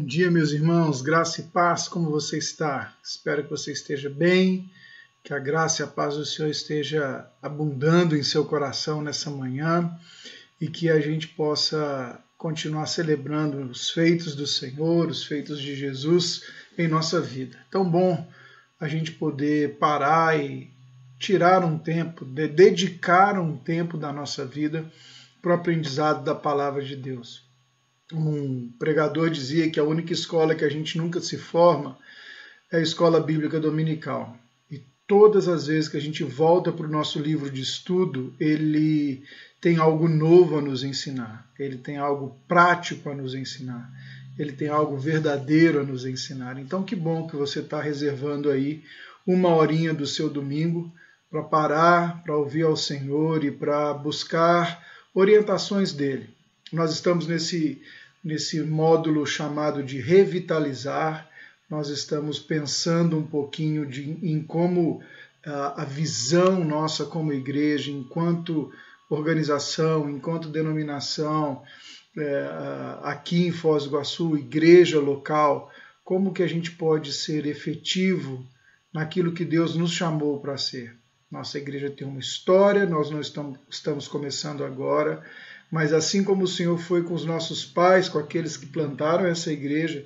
dia, meus irmãos, graça e paz, como você está? Espero que você esteja bem, que a graça e a paz do Senhor esteja abundando em seu coração nessa manhã e que a gente possa continuar celebrando os feitos do Senhor, os feitos de Jesus em nossa vida. Tão bom a gente poder parar e tirar um tempo, dedicar um tempo da nossa vida para o aprendizado da palavra de Deus. Um pregador dizia que a única escola que a gente nunca se forma é a escola bíblica dominical. E todas as vezes que a gente volta para o nosso livro de estudo, ele tem algo novo a nos ensinar, ele tem algo prático a nos ensinar, ele tem algo verdadeiro a nos ensinar. Então que bom que você está reservando aí uma horinha do seu domingo para parar, para ouvir ao Senhor e para buscar orientações dele. Nós estamos nesse módulo chamado de revitalizar, nós estamos pensando um pouquinho em como a visão nossa como igreja, enquanto organização, enquanto denominação, aqui em Foz do Iguaçu, igreja local, como que a gente pode ser efetivo naquilo que Deus nos chamou para ser. Nossa igreja tem uma história, nós não estamos começando agora, mas assim como o Senhor foi com os nossos pais, com aqueles que plantaram essa igreja,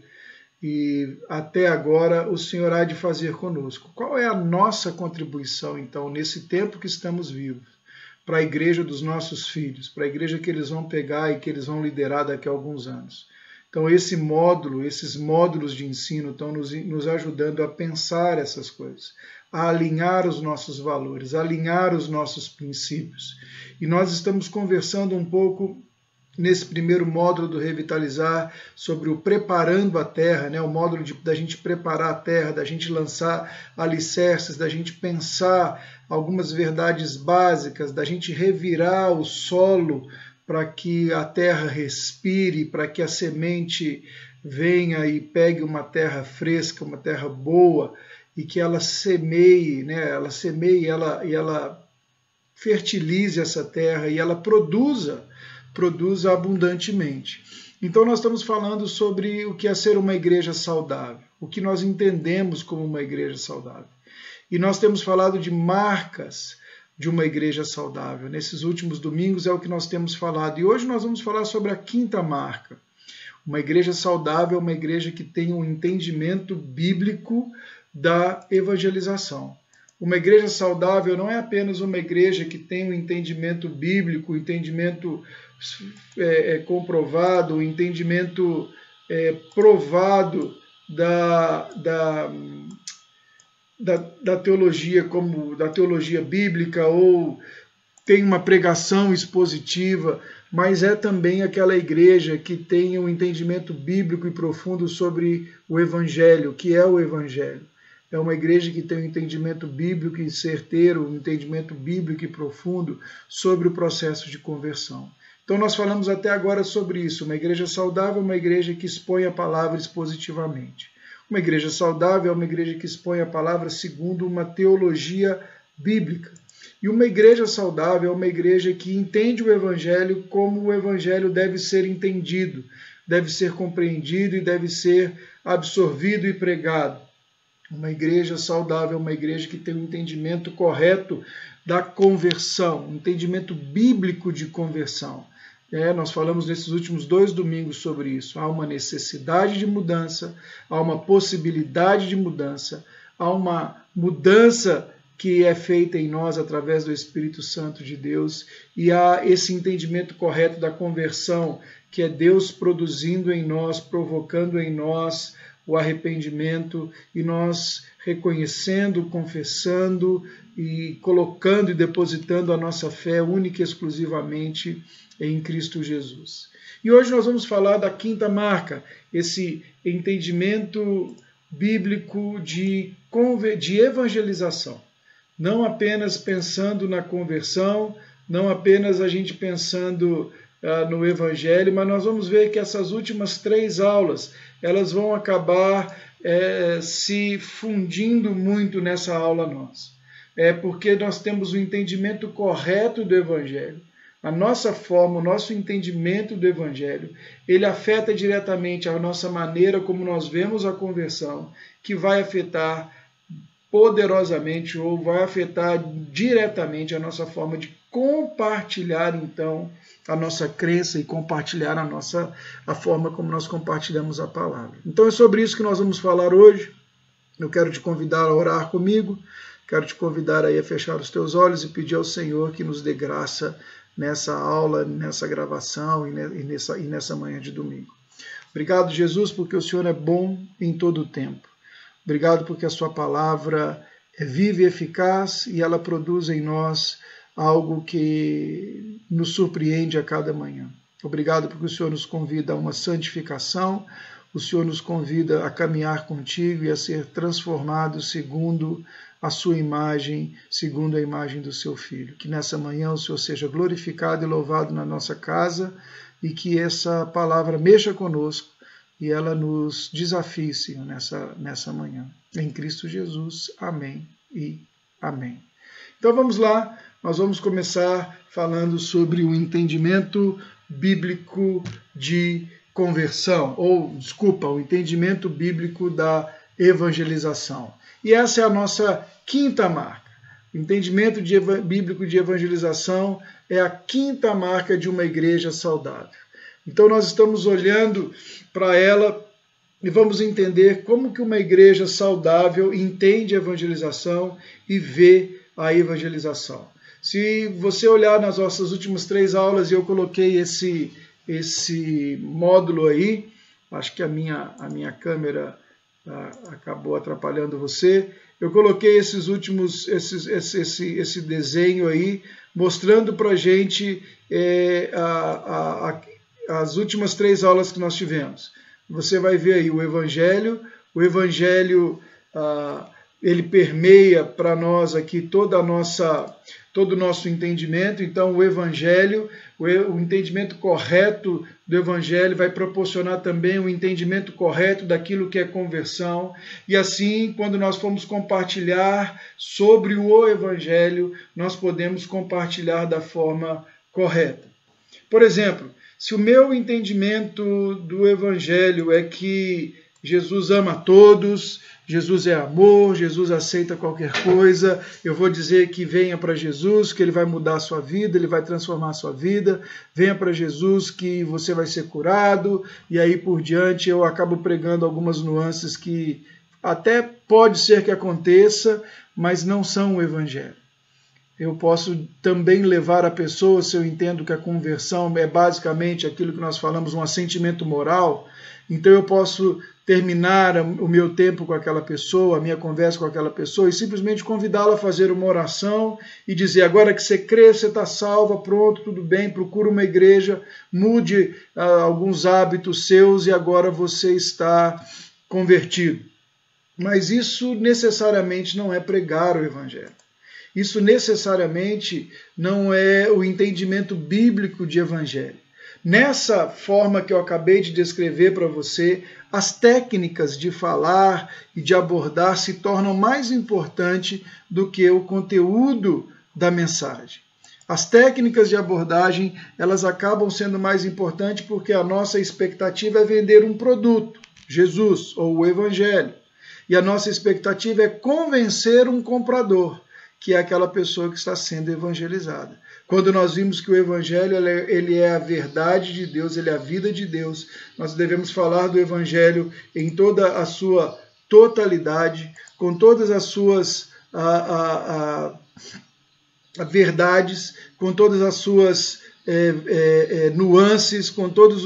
e até agora o Senhor há de fazer conosco. Qual é a nossa contribuição, então, nesse tempo que estamos vivos, para a igreja dos nossos filhos, para a igreja que eles vão pegar e que eles vão liderar daqui a alguns anos? Então, esses módulos de ensino estão nos ajudando a pensar essas coisas, a alinhar os nossos valores, a alinhar os nossos princípios. E nós estamos conversando um pouco nesse primeiro módulo do Revitalizar sobre o preparando a terra, né? O módulo da gente preparar a terra, da gente lançar alicerces, da gente pensar algumas verdades básicas, da gente revirar o solo para que a terra respire, para que a semente venha e pegue uma terra fresca, uma terra boa, e que ela semeie, né? Ela semeie, ela fertilize essa terra e ela produza abundantemente. Então nós estamos falando sobre o que é ser uma igreja saudável, o que nós entendemos como uma igreja saudável. E nós temos falado de marcas de uma igreja saudável. Nesses últimos domingos é o que nós temos falado. E hoje nós vamos falar sobre a quinta marca. Uma igreja saudável é uma igreja que tem um entendimento bíblico da evangelização. Uma igreja saudável não é apenas uma igreja que tem um entendimento bíblico, um entendimento comprovado, um entendimento provado da teologia, como da teologia bíblica, ou tem uma pregação expositiva, mas é também aquela igreja que tem um entendimento bíblico e profundo sobre o Evangelho, que é o Evangelho. É uma igreja que tem um entendimento bíblico e certeiro, um entendimento bíblico e profundo sobre o processo de conversão. Então nós falamos até agora sobre isso. Uma igreja saudável é uma igreja que expõe a palavra expositivamente. Uma igreja saudável é uma igreja que expõe a palavra segundo uma teologia bíblica. E uma igreja saudável é uma igreja que entende o Evangelho como o Evangelho deve ser entendido, deve ser compreendido e deve ser absorvido e pregado. Uma igreja saudável é uma igreja que tem um entendimento correto da conversão, um entendimento bíblico de conversão. Nós falamos nesses últimos 2 domingos sobre isso. Há uma necessidade de mudança, há uma possibilidade de mudança, há uma mudança que é feita em nós através do Espírito Santo de Deus, e há esse entendimento correto da conversão, que é Deus produzindo em nós, provocando em nós o arrependimento, e nós reconhecendo, confessando e colocando e depositando a nossa fé única e exclusivamente em Cristo Jesus. E hoje nós vamos falar da quinta marca, esse entendimento bíblico de evangelização. Não apenas pensando na conversão, não apenas a gente pensando no Evangelho, mas nós vamos ver que essas últimas 3 aulas, elas vão acabar se fundindo muito nessa aula nossa. Porque nós temos o entendimento correto do Evangelho, a nossa forma, o nosso entendimento do Evangelho, ele afeta diretamente a nossa maneira como nós vemos a conversão, que vai afetar poderosamente ou vai afetar diretamente a nossa forma de compartilhar, então, a nossa crença e compartilhar a forma como nós compartilhamos a palavra. Então é sobre isso que nós vamos falar hoje. Eu quero te convidar a orar comigo, quero te convidar aí a fechar os teus olhos e pedir ao Senhor que nos dê graça nessa aula, nessa gravação e nessa manhã de domingo. Obrigado, Jesus, porque o Senhor é bom em todo o tempo. Obrigado porque a sua palavra é viva e eficaz e ela produz em nós algo que nos surpreende a cada manhã. Obrigado porque o Senhor nos convida a uma santificação, o Senhor nos convida a caminhar contigo e a ser transformados segundo a sua imagem, segundo a imagem do seu Filho. Que nessa manhã o Senhor seja glorificado e louvado na nossa casa e que essa palavra mexa conosco e ela nos desafie, Senhor, nessa manhã. Em Cristo Jesus. Amém e amém. Então vamos lá, nós vamos começar falando sobre o entendimento bíblico de conversão, o entendimento bíblico da evangelização. E essa é a nossa quinta marca. O entendimento bíblico de evangelização é a quinta marca de uma igreja saudável. Então nós estamos olhando para ela e vamos entender como que uma igreja saudável entende a evangelização e vê a evangelização. Se você olhar nas nossas últimas 3 aulas, eu coloquei esse módulo aí, acho que a minha câmera acabou atrapalhando você. Eu coloquei esse desenho aí, mostrando para a gente as últimas 3 aulas que nós tivemos. Você vai ver aí o Evangelho ele permeia para nós aqui todo o nosso entendimento. Então o Evangelho, o entendimento correto do Evangelho vai proporcionar também o entendimento correto daquilo que é conversão. E assim, quando nós formos compartilhar sobre o Evangelho, nós podemos compartilhar da forma correta. Por exemplo, se o meu entendimento do Evangelho é que Jesus ama todos, Jesus é amor, Jesus aceita qualquer coisa, eu vou dizer que venha para Jesus, que ele vai mudar a sua vida, ele vai transformar a sua vida, venha para Jesus que você vai ser curado, e aí por diante eu acabo pregando algumas nuances que até pode ser que aconteça, mas não são o Evangelho. Eu posso também levar a pessoa, se eu entendo que a conversão é basicamente aquilo que nós falamos, um assentimento moral, então eu posso terminar o meu tempo com aquela pessoa, a minha conversa com aquela pessoa e simplesmente convidá-la a fazer uma oração e dizer, agora que você crê, você está salva, pronto, tudo bem, procura uma igreja, mude alguns hábitos seus e agora você está convertido. Mas isso necessariamente não é pregar o Evangelho. Isso necessariamente não é o entendimento bíblico de Evangelho. Nessa forma que eu acabei de descrever para você, as técnicas de falar e de abordar se tornam mais importantes do que o conteúdo da mensagem. As técnicas de abordagem, elas acabam sendo mais importantes porque a nossa expectativa é vender um produto, Jesus ou o Evangelho. E a nossa expectativa é convencer um comprador, que é aquela pessoa que está sendo evangelizada. Quando nós vimos que o Evangelho ele é a verdade de Deus, ele é a vida de Deus, nós devemos falar do Evangelho em toda a sua totalidade, com todas as suas verdades, com todas as suas nuances, com todos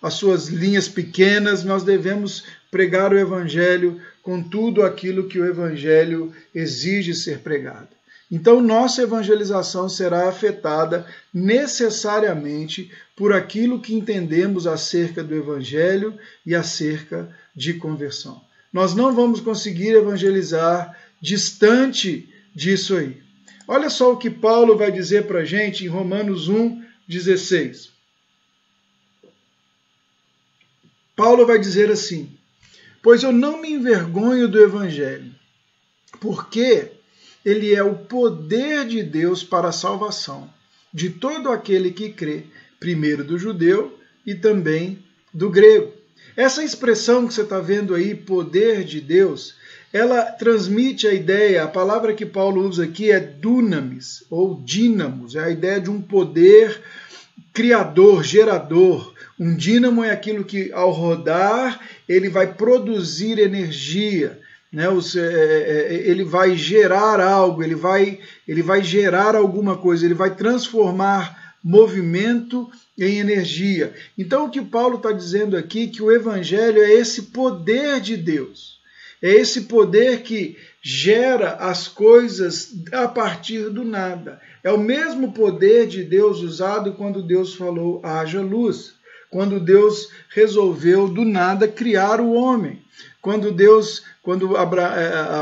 as suas linhas pequenas. Nós devemos pregar o Evangelho com tudo aquilo que o Evangelho exige ser pregado. Então, nossa evangelização será afetada necessariamente por aquilo que entendemos acerca do Evangelho e acerca de conversão. Nós não vamos conseguir evangelizar distante disso aí. Olha só o que Paulo vai dizer para a gente em Romanos 1:16. Paulo vai dizer assim, pois eu não me envergonho do Evangelho, porque ele é o poder de Deus para a salvação de todo aquele que crê, primeiro do judeu e também do grego. Essa expressão que você está vendo aí, poder de Deus, ela transmite a ideia, a palavra que Paulo usa aqui é dunamis, ou dínamos, é a ideia de um poder criador, gerador. Um dínamo é aquilo que, ao rodar, ele vai produzir energia, né? Ele vai gerar algo, ele vai gerar alguma coisa, ele vai transformar movimento em energia. Então, o que Paulo está dizendo aqui, que o Evangelho é esse poder de Deus. É esse poder que gera as coisas a partir do nada. É o mesmo poder de Deus usado quando Deus falou, haja luz. Quando Deus resolveu do nada criar o homem. Quando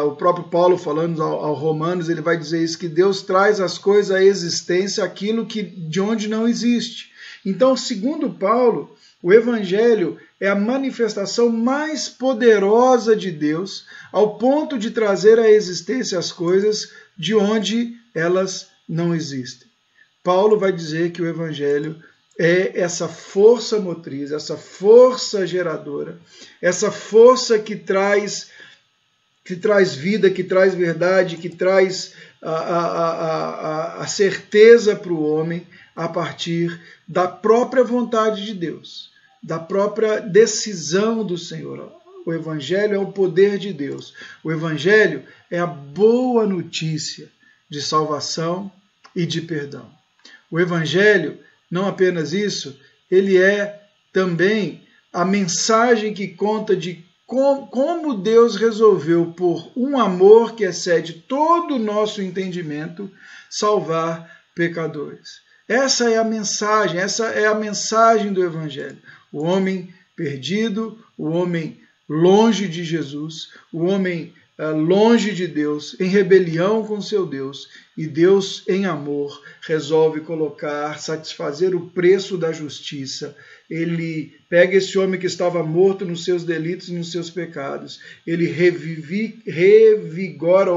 o próprio Paulo falando ao Romanos, ele vai dizer isso, que Deus traz as coisas à existência, aquilo que de onde não existe. Então, segundo Paulo, o Evangelho é a manifestação mais poderosa de Deus, ao ponto de trazer à existência as coisas de onde elas não existem. Paulo vai dizer que o Evangelho é essa força motriz, essa força geradora, essa força que traz vida, que traz verdade, que traz a certeza para o homem a partir da própria vontade de Deus, da própria decisão do Senhor. O Evangelho é o poder de Deus. O Evangelho é a boa notícia de salvação e de perdão. O Evangelho, não apenas isso, ele é também a mensagem que conta de como Deus resolveu, por um amor que excede todo o nosso entendimento, salvar pecadores. Essa é a mensagem do Evangelho. O homem perdido, o homem longe de Jesus, o homem longe de Deus, em rebelião com seu Deus, e Deus, em amor, resolve satisfazer o preço da justiça. Ele pega esse homem que estava morto nos seus delitos e nos seus pecados, ele revigora,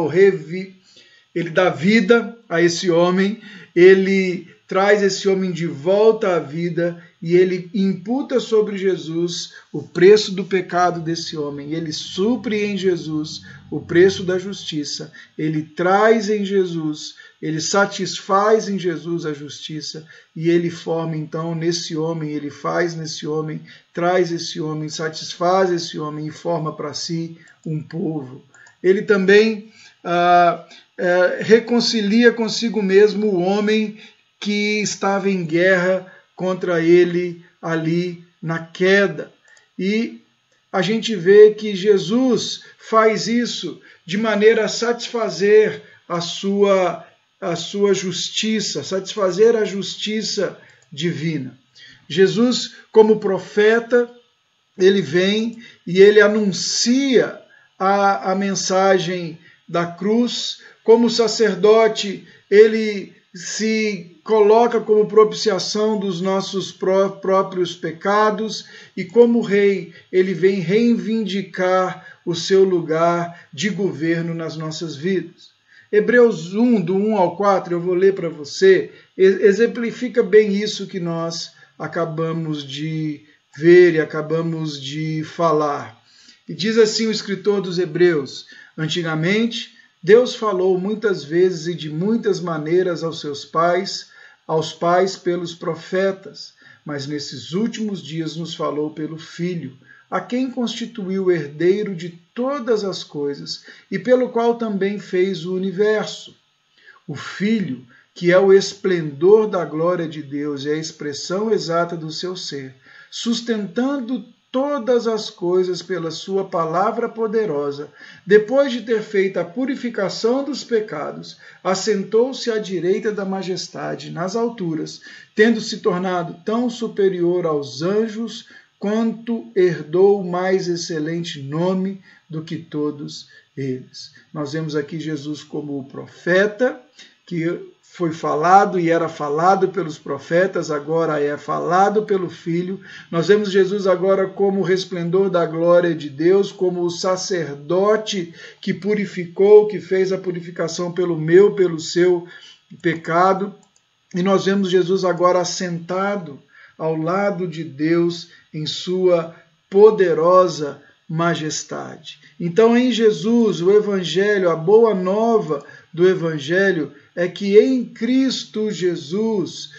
ele dá vida a esse homem, ele traz esse homem de volta à vida e ele imputa sobre Jesus o preço do pecado desse homem. Ele supre em Jesus o preço da justiça. Ele traz em Jesus, ele satisfaz em Jesus a justiça e ele forma então nesse homem, ele faz nesse homem, traz esse homem, satisfaz esse homem e forma para si um povo. Ele também reconcilia consigo mesmo o homem que estava em guerra contra ele ali na queda. E a gente vê que Jesus faz isso de maneira a satisfazer a sua justiça, satisfazer a justiça divina. Jesus, como profeta, ele vem e ele anuncia a mensagem da cruz. Como sacerdote, ele se coloca como propiciação dos nossos próprios pecados e como rei, ele vem reivindicar o seu lugar de governo nas nossas vidas. Hebreus 1, do 1 ao 4, eu vou ler para você, exemplifica bem isso que nós acabamos de ver e acabamos de falar. E diz assim o escritor dos Hebreus: antigamente, Deus falou muitas vezes e de muitas maneiras aos pais pelos profetas, mas nesses últimos dias nos falou pelo Filho, a quem constituiu o herdeiro de todas as coisas e pelo qual também fez o universo. O Filho, que é o esplendor da glória de Deus e a expressão exata do seu ser, sustentando todas as coisas pela sua palavra poderosa, depois de ter feito a purificação dos pecados, assentou-se à direita da majestade nas alturas, tendo se tornado tão superior aos anjos, quanto herdou o mais excelente nome do que todos eles. Nós vemos aqui Jesus como o profeta, que foi falado e era falado pelos profetas, agora é falado pelo Filho. Nós vemos Jesus agora como o resplendor da glória de Deus, como o sacerdote que purificou, que fez a purificação pelo meu, pelo seu pecado. E nós vemos Jesus agora assentado ao lado de Deus em sua poderosa majestade. Então, em Jesus, o Evangelho, a boa nova do Evangelho é que em Cristo Jesus,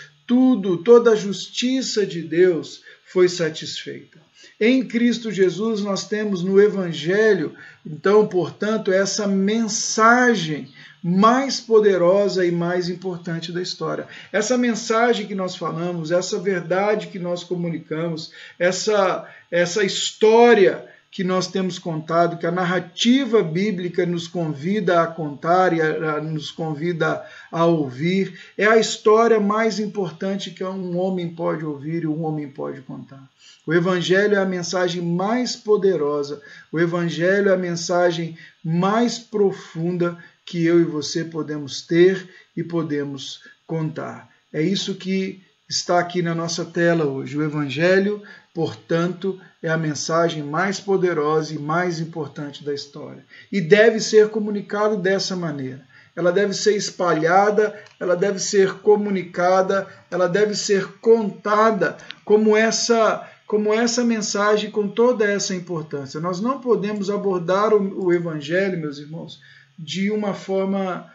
toda a justiça de Deus foi satisfeita. Em Cristo Jesus nós temos no Evangelho, então, portanto, essa mensagem mais poderosa e mais importante da história. Essa mensagem que nós falamos, essa verdade que nós comunicamos, essa história que nós temos contado, que a narrativa bíblica nos convida a contar e nos convida a ouvir, é a história mais importante que um homem pode ouvir e um homem pode contar. O Evangelho é a mensagem mais poderosa, o Evangelho é a mensagem mais profunda que eu e você podemos ter e podemos contar. É isso que está aqui na nossa tela hoje. O Evangelho, portanto, é a mensagem mais poderosa e mais importante da história. E deve ser comunicado dessa maneira. Ela deve ser espalhada, ela deve ser comunicada, ela deve ser contada como essa mensagem com toda essa importância. Nós não podemos abordar o Evangelho, meus irmãos, de uma forma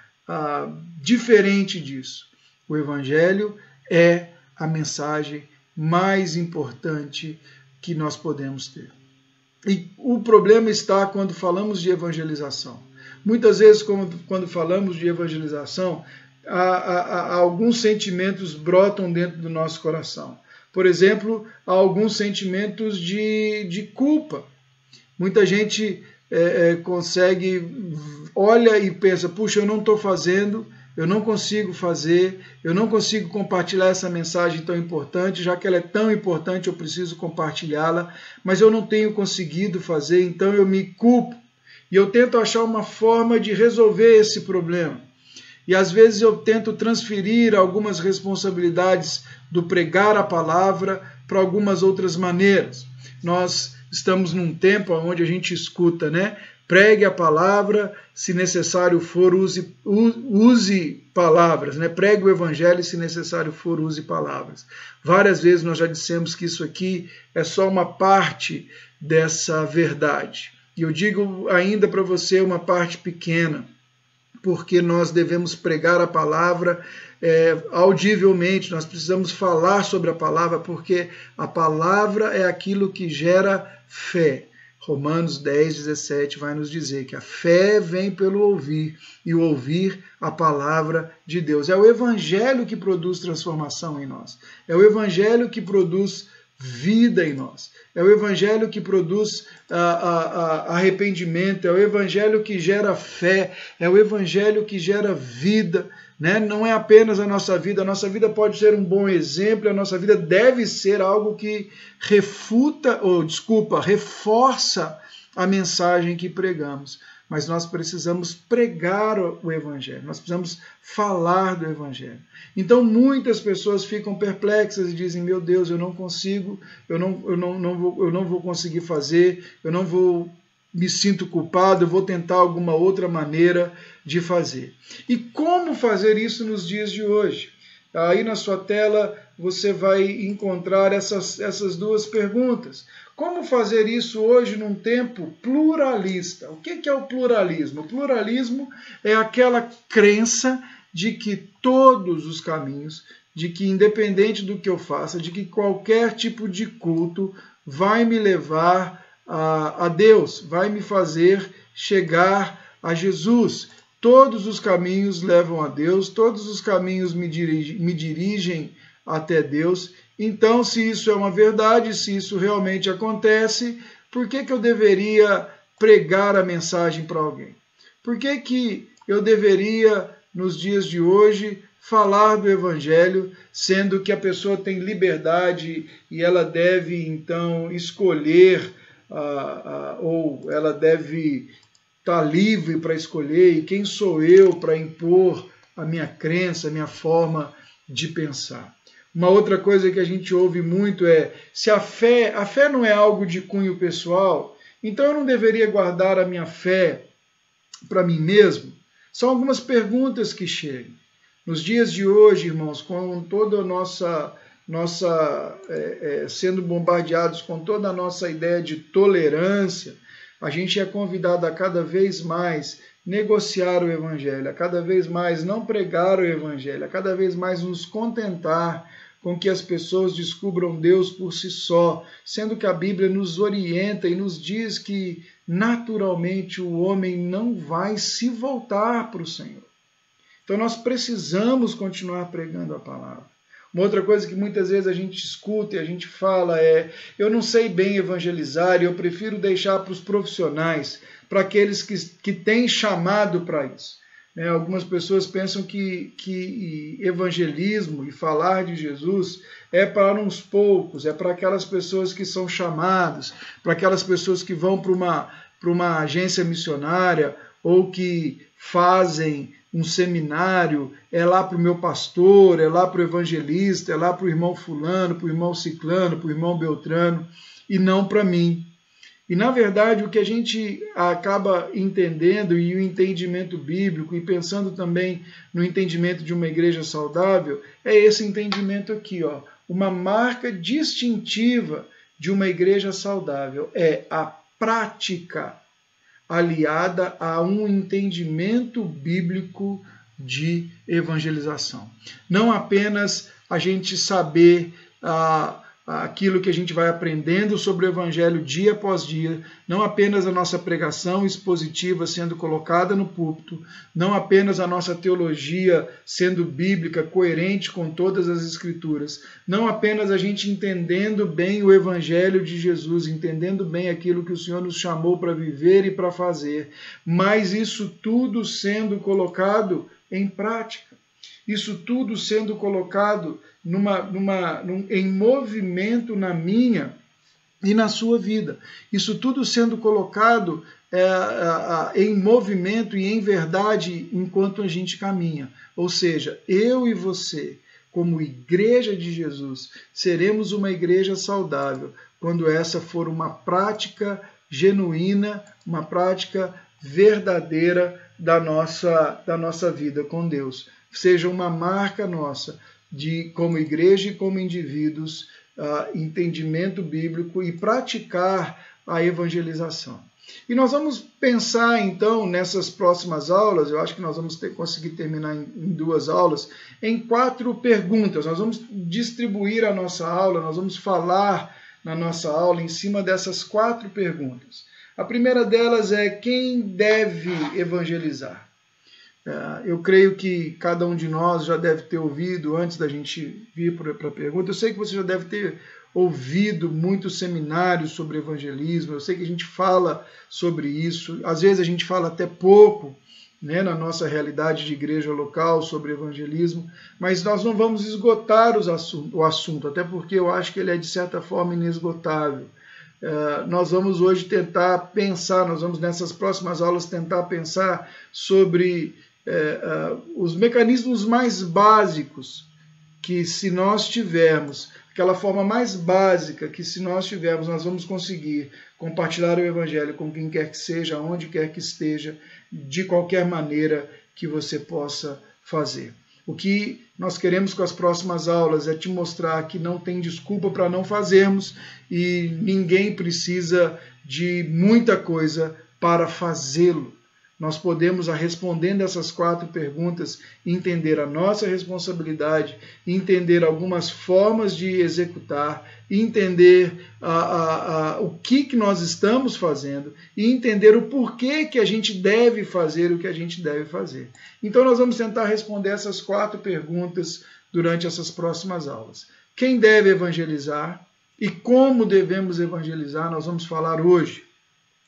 diferente disso. O Evangelho é a mensagem mais importante que nós podemos ter. E o problema está quando falamos de evangelização. Muitas vezes, quando falamos de evangelização, alguns sentimentos brotam dentro do nosso coração. Por exemplo, há alguns sentimentos de culpa. Muita gente olha e pensa, puxa, eu não estou fazendo, eu não consigo fazer, eu não consigo compartilhar essa mensagem tão importante, já que ela é tão importante, eu preciso compartilhá-la, mas eu não tenho conseguido fazer, então eu me culpo. E eu tento achar uma forma de resolver esse problema. E às vezes eu tento transferir algumas responsabilidades do pregar a palavra para algumas outras maneiras. Nós estamos num tempo onde a gente escuta, né? Pregue a palavra, se necessário for, use palavras, né? Pregue o Evangelho, se necessário for, use palavras. Várias vezes nós já dissemos que isso aqui é só uma parte dessa verdade. E eu digo ainda para você uma parte pequena, porque nós devemos pregar a palavra audivelmente, nós precisamos falar sobre a palavra, porque a palavra é aquilo que gera fé. Romanos 10:17 vai nos dizer que a fé vem pelo ouvir, e o ouvir a palavra de Deus. É o Evangelho que produz transformação em nós. É o Evangelho que produz vida em nós. É o Evangelho que produz arrependimento, é o Evangelho que gera fé, é o Evangelho que gera vida, né? Não é apenas a nossa vida pode ser um bom exemplo, a nossa vida deve ser algo que reforça a mensagem que pregamos. Mas nós precisamos pregar o Evangelho, nós precisamos falar do Evangelho. Então muitas pessoas ficam perplexas e dizem, meu Deus, eu não consigo, eu não vou conseguir fazer, me sinto culpado, eu vou tentar alguma outra maneira de fazer. E como fazer isso nos dias de hoje? Aí na sua tela você vai encontrar essas duas perguntas. Como fazer isso hoje num tempo pluralista? O que é o pluralismo? O pluralismo é aquela crença de que todos os caminhos, de que independente do que eu faça, de que qualquer tipo de culto vai me levar a Deus, vai me fazer chegar a Jesus. Todos os caminhos levam a Deus, todos os caminhos me dirigem até Deus. Então, se isso é uma verdade, se isso realmente acontece, por que eu deveria pregar a mensagem para alguém? Por que eu deveria, nos dias de hoje, falar do Evangelho, sendo que a pessoa tem liberdade e ela deve, então, escolher, ou ela deve estar livre para escolher, e quem sou eu para impor a minha crença, a minha forma de pensar? Uma outra coisa que a gente ouve muito é, se a fé não é algo de cunho pessoal, então eu não deveria guardar a minha fé para mim mesmo? São algumas perguntas que chegam. Nos dias de hoje, irmãos, com toda a sendo bombardeados com toda a nossa ideia de tolerância, a gente é convidado a cada vez mais negociar o Evangelho, a cada vez mais não pregar o Evangelho, a cada vez mais nos contentar com que as pessoas descubram Deus por si só, sendo que a Bíblia nos orienta e nos diz que naturalmente o homem não vai se voltar para o Senhor. Então nós precisamos continuar pregando a palavra. Uma outra coisa que muitas vezes a gente escuta e a gente fala é: eu não sei bem evangelizar e eu prefiro deixar para os profissionais, para aqueles que têm chamado para isso. Algumas pessoas pensam que evangelismo e falar de Jesus é para uns poucos, é para aquelas pessoas que são chamadas, para aquelas pessoas que vão para uma agência missionária ou que fazem um seminário, é lá para o meu pastor, é lá para o evangelista, é lá para o irmão fulano, para o irmão ciclano, para o irmão beltrano, e não para mim. E, na verdade, o que a gente acaba entendendo, e o entendimento bíblico, e pensando também no entendimento de uma igreja saudável, é esse entendimento aqui, ó. Uma marca distintiva de uma igreja saudável é a prática aliada a um entendimento bíblico de evangelização. Não apenas a gente saber aquilo que a gente vai aprendendo sobre o Evangelho dia após dia, não apenas a nossa pregação expositiva sendo colocada no púlpito, não apenas a nossa teologia sendo bíblica, coerente com todas as Escrituras, não apenas a gente entendendo bem o Evangelho de Jesus, entendendo bem aquilo que o Senhor nos chamou para viver e para fazer, mas isso tudo sendo colocado em prática. Isso tudo sendo colocado em movimento na minha e na sua vida. Isso tudo sendo colocado em movimento e em verdade enquanto a gente caminha. Ou seja, eu e você, como igreja de Jesus, seremos uma igreja saudável quando essa for uma prática genuína, uma prática verdadeira da nossa vida com Deus. Seja uma marca nossa como igreja e como indivíduos, entendimento bíblico e praticar a evangelização. E nós vamos pensar então nessas próximas aulas, eu acho que nós vamos conseguir terminar em 2 aulas, em 4 perguntas. Nós vamos distribuir a nossa aula, nós vamos falar na nossa aula em cima dessas 4 perguntas. A primeira delas é: quem deve evangelizar? Eu creio que cada um de nós já deve ter ouvido, antes da gente vir para a pergunta, eu sei que você já deve ter ouvido muitos seminários sobre evangelismo, eu sei que a gente fala sobre isso, às vezes a gente fala até pouco, na nossa realidade de igreja local sobre evangelismo, mas nós não vamos esgotar o assunto, até porque eu acho que ele é de certa forma inesgotável. Nós vamos hoje tentar pensar, nós vamos nessas próximas aulas tentar pensar sobre os mecanismos mais básicos que, se nós tivermos, aquela forma mais básica que, se nós tivermos, nós vamos conseguir compartilhar o Evangelho com quem quer que seja, onde quer que esteja, de qualquer maneira que você possa fazer. O que nós queremos com as próximas aulas é te mostrar que não tem desculpa para não fazermos e ninguém precisa de muita coisa para fazê-lo. Nós podemos, respondendo essas 4 perguntas, entender a nossa responsabilidade, entender algumas formas de executar, entender o que nós estamos fazendo e entender o porquê que a gente deve fazer o que a gente deve fazer. Então nós vamos tentar responder essas 4 perguntas durante essas próximas aulas. Quem deve evangelizar e como devemos evangelizar, nós vamos falar hoje.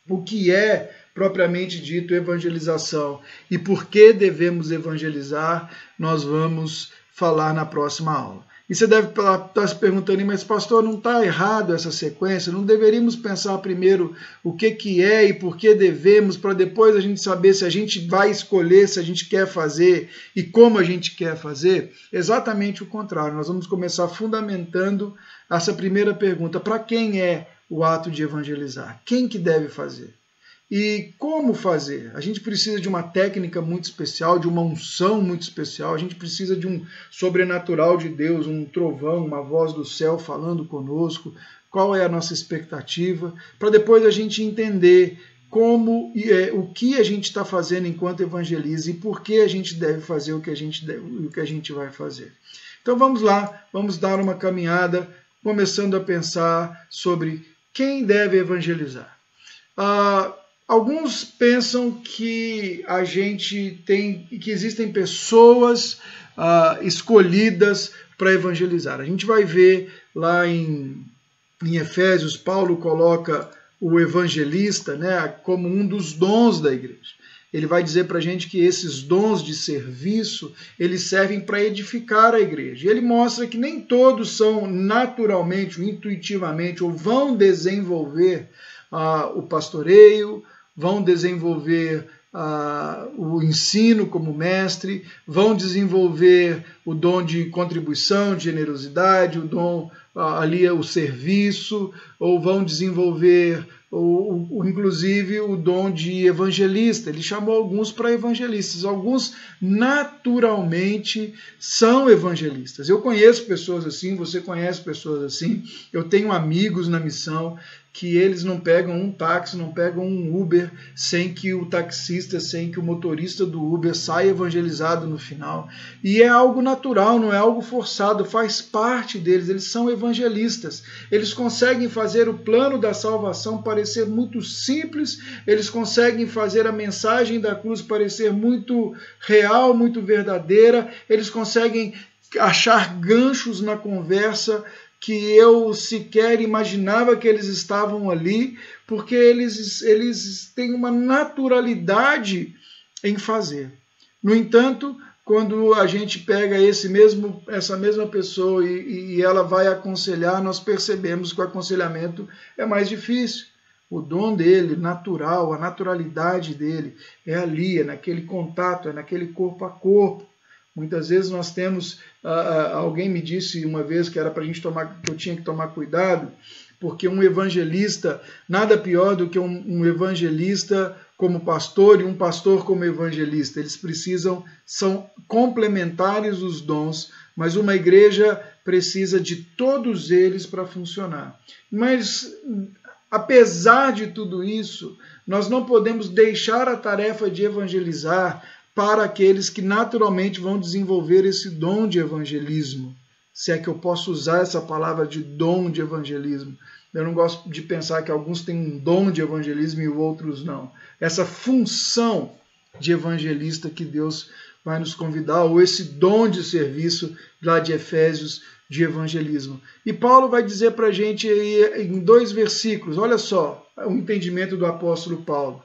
O que é propriamente dito evangelização e por que devemos evangelizar, nós vamos falar na próxima aula. E você deve estar se perguntando, mas pastor, não está errado essa sequência? Não deveríamos pensar primeiro o que é e por que devemos, para depois a gente saber se a gente vai escolher, se a gente quer fazer e como a gente quer fazer? Exatamente o contrário. Nós vamos começar fundamentando essa primeira pergunta. Para quem é o ato de evangelizar? Quem que deve fazer? E como fazer? A gente precisa de uma técnica muito especial, de uma unção muito especial, a gente precisa de um sobrenatural de Deus, um trovão, uma voz do céu falando conosco. Qual é a nossa expectativa? Para depois a gente entender como o que a gente está fazendo enquanto evangeliza e por que a gente deve fazer o que a gente vai fazer. Então vamos lá, vamos dar uma caminhada, começando a pensar sobre quem deve evangelizar. Alguns pensam que que existem pessoas escolhidas para evangelizar. A gente vai ver lá em Efésios, Paulo coloca o evangelista, né, como um dos dons da igreja. Ele vai dizer para a gente que esses dons de serviço, eles servem para edificar a igreja. E ele mostra que nem todos são naturalmente, ou intuitivamente, ou vão desenvolver o pastoreio, vão desenvolver o ensino como mestre, vão desenvolver o dom de contribuição, de generosidade, o dom o serviço, ou vão desenvolver inclusive o dom de evangelista. Ele chamou alguns para evangelistas. Alguns naturalmente são evangelistas. Eu conheço pessoas assim, você conhece pessoas assim. Eu tenho amigos na missão que eles não pegam um táxi, não pegam um Uber sem que o taxista, sem que o motorista do Uber saia evangelizado no final. E é algo natural, não é algo forçado, faz parte deles, eles são evangelistas. Eles conseguem fazer o plano da salvação parecer muito simples, eles conseguem fazer a mensagem da cruz parecer muito real, muito verdadeira, eles conseguem achar ganchos na conversa que eu sequer imaginava que eles estavam ali, porque eles têm uma naturalidade em fazer. No entanto, quando a gente pega essa mesma pessoa e ela vai aconselhar, nós percebemos que o aconselhamento é mais difícil. O dom dele, natural, a naturalidade dele é ali, é naquele contato, é naquele corpo a corpo. Muitas vezes nós temos, alguém me disse uma vez que era para a gente que eu tinha que tomar cuidado, porque um evangelista, nada pior do que um evangelista como pastor e um pastor como evangelista. Eles são complementares os dons, mas uma igreja precisa de todos eles para funcionar. Mas, apesar de tudo isso, nós não podemos deixar a tarefa de evangelizar para aqueles que naturalmente vão desenvolver esse dom de evangelismo. Se é que eu posso usar essa palavra de dom de evangelismo. Eu não gosto de pensar que alguns têm um dom de evangelismo e outros não. Essa função de evangelista que Deus vai nos convidar, ou esse dom de serviço lá de Efésios de evangelismo. E Paulo vai dizer para a gente aí em 2 versículos, olha só o entendimento do apóstolo Paulo.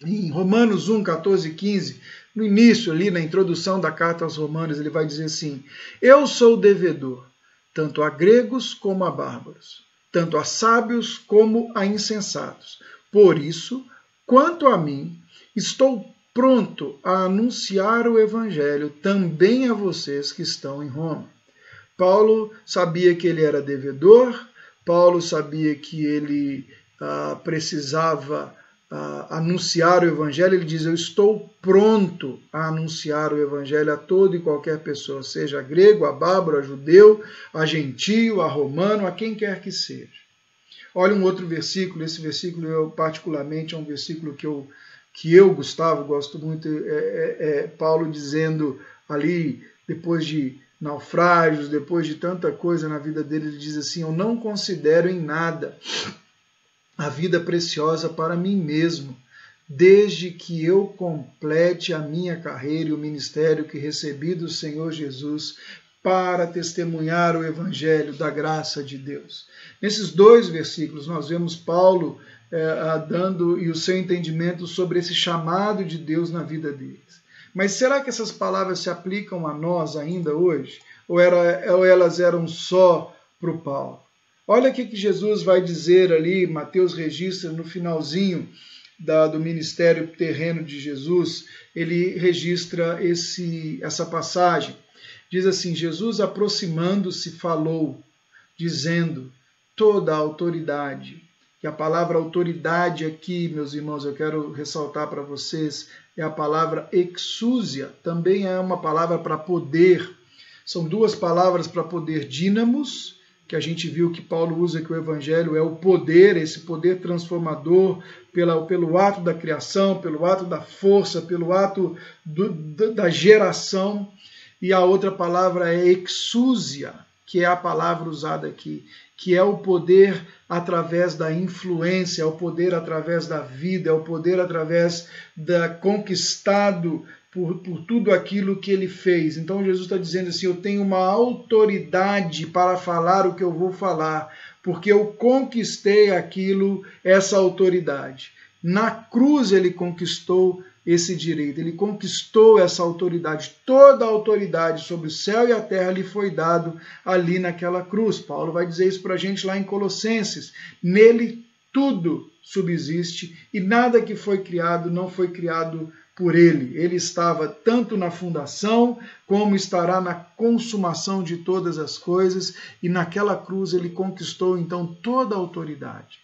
Em Romanos 1, 14 e 15, no início ali, na introdução da carta aos Romanos, ele vai dizer assim: eu sou devedor, tanto a gregos como a bárbaros, tanto a sábios como a insensatos. Por isso, quanto a mim, estou pronto a anunciar o evangelho também a vocês que estão em Roma. Paulo sabia que ele era devedor, Paulo sabia que ele precisava anunciar o evangelho. Ele diz: eu estou pronto a anunciar o evangelho a toda e qualquer pessoa, seja grego, a bárbaro, a judeu, a gentio, a romano, a quem quer que seja. Olha um outro versículo, esse versículo particularmente é um versículo que eu, Gustavo, gosto muito, Paulo dizendo ali, depois de naufrágios, depois de tanta coisa na vida dele, ele diz assim: eu não considero em nada a vida preciosa para mim mesmo, desde que eu complete a minha carreira e o ministério que recebi do Senhor Jesus para testemunhar o evangelho da graça de Deus. Nesses 2 versículos nós vemos Paulo dando o seu entendimento sobre esse chamado de Deus na vida deles. Mas será que essas palavras se aplicam a nós ainda hoje? Ou elas eram só para o Paulo? Olha o que Jesus vai dizer ali, Mateus registra no finalzinho do ministério terreno de Jesus, ele registra essa passagem. Diz assim: Jesus, aproximando-se, falou, dizendo: toda a autoridade que a palavra autoridade aqui, meus irmãos, eu quero ressaltar para vocês, é a palavra exousia, também é uma palavra para poder. São duas palavras para poder, dínamos, que a gente viu que Paulo usa que o evangelho é o poder, esse poder transformador pelo ato da criação, pelo ato da força, pelo ato da geração. E a outra palavra é exousia, que é a palavra usada aqui, que é o poder através da influência, é o poder através da vida, é o poder através da conquistado por tudo aquilo que ele fez. Então Jesus está dizendo assim, eu tenho uma autoridade para falar o que eu vou falar, porque eu conquistei aquilo, essa autoridade. Na cruz ele conquistou esse direito, ele conquistou essa autoridade, toda a autoridade sobre o céu e a terra lhe foi dado ali naquela cruz. Paulo vai dizer isso para a gente lá em Colossenses, nele tudo subsiste e nada que foi criado não foi criado por ele. Ele estava tanto na fundação como estará na consumação de todas as coisas e naquela cruz ele conquistou então toda a autoridade.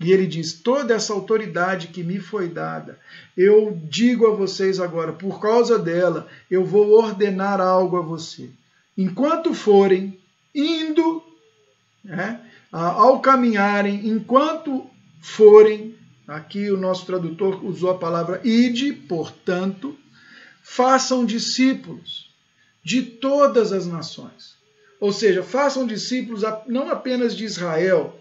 E ele diz, toda essa autoridade que me foi dada, eu digo a vocês agora, por causa dela, eu vou ordenar algo a você. Enquanto forem indo, ao caminharem, enquanto forem, aqui o nosso tradutor usou a palavra ide, portanto, façam discípulos de todas as nações. Ou seja, façam discípulos não apenas de Israel,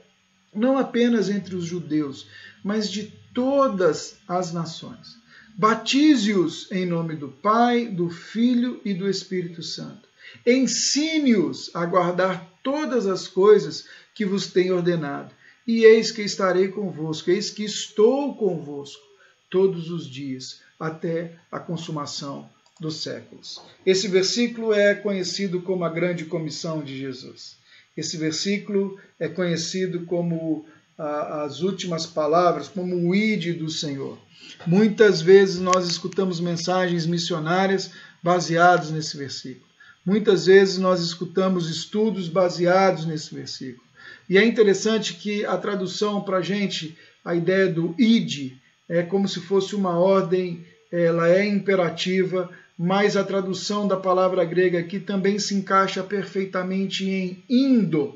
não apenas entre os judeus, mas de todas as nações. Batize-os em nome do Pai, do Filho e do Espírito Santo. Ensine-os a guardar todas as coisas que vos tenho ordenado. E eis que estarei convosco, eis que estou convosco todos os dias, até a consumação dos séculos. Esse versículo é conhecido como a grande comissão de Jesus. Esse versículo é conhecido como as últimas palavras, como o ide do Senhor. Muitas vezes nós escutamos mensagens missionárias baseadas nesse versículo. Muitas vezes nós escutamos estudos baseados nesse versículo. E é interessante que a tradução para a gente, a ideia do ide, é como se fosse uma ordem, ela é imperativa, mas a tradução da palavra grega aqui também se encaixa perfeitamente em indo.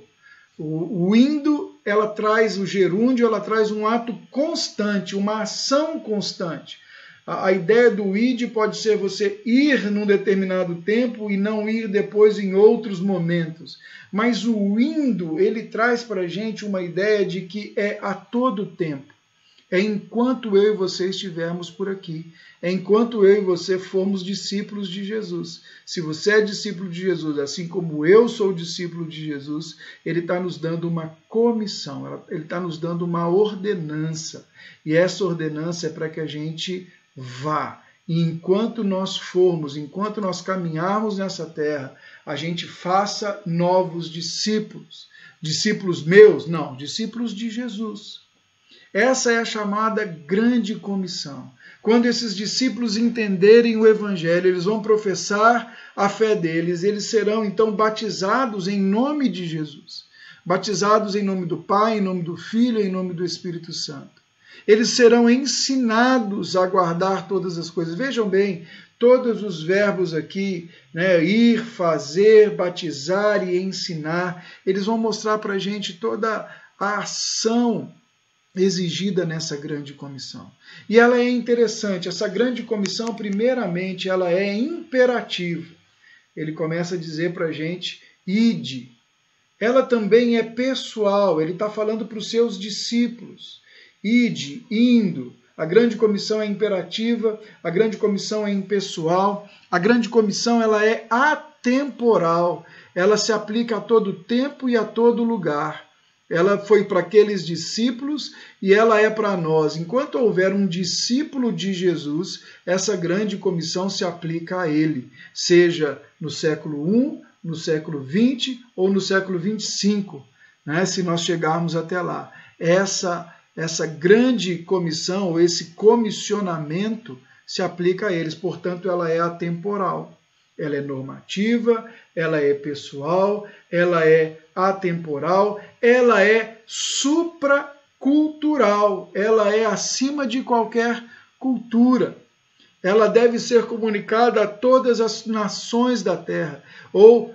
O indo, ela traz o gerúndio, ela traz um ato constante, uma ação constante. A ideia do id pode ser você ir num determinado tempo e não ir depois em outros momentos. Mas o indo, ele traz para a gente uma ideia de que é a todo tempo. É enquanto eu e você estivermos por aqui. É enquanto eu e você formos discípulos de Jesus. Se você é discípulo de Jesus, assim como eu sou discípulo de Jesus, ele está nos dando uma comissão, ele está nos dando uma ordenança. E essa ordenança é para que a gente vá. E enquanto nós formos, enquanto nós caminharmos nessa terra, a gente faça novos discípulos. Discípulos meus? Não, discípulos de Jesus. Essa é a chamada grande comissão. Quando esses discípulos entenderem o Evangelho, eles vão professar a fé deles, eles serão então batizados em nome de Jesus. Batizados em nome do Pai, em nome do Filho e em nome do Espírito Santo. Eles serão ensinados a guardar todas as coisas. Vejam bem, todos os verbos aqui, ir, fazer, batizar e ensinar, eles vão mostrar para a gente toda a ação exigida nessa grande comissão. E ela é interessante, essa grande comissão, primeiramente, ela é imperativa. Ele começa a dizer para a gente, ide. Ela também é pessoal, ele está falando para os seus discípulos. Ide, indo. A grande comissão é imperativa, a grande comissão é impessoal, a grande comissão ela é atemporal, ela se aplica a todo tempo e a todo lugar. Ela foi para aqueles discípulos e ela é para nós. Enquanto houver um discípulo de Jesus, essa grande comissão se aplica a ele, seja no século I, no século XX ou no século XXV, se nós chegarmos até lá. Essa grande comissão, ou esse comissionamento, se aplica a eles, portanto, ela é atemporal. Ela é normativa, ela é pessoal, ela é atemporal, ela é supracultural. cultural, ela é acima de qualquer cultura. Ela deve ser comunicada a todas as nações da terra, ou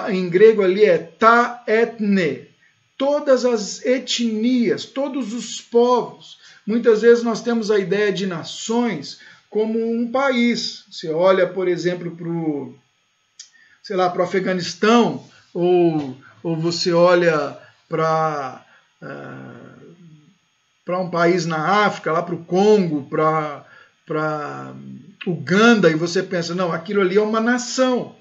em grego ali é ta etne, todas as etnias, todos os povos. Muitas vezes nós temos a ideia de nações como um país. Você olha, por exemplo, para o Afeganistão, ou você olha para um país na África, lá para o Congo, para Uganda, e você pensa, não, aquilo ali é uma nação.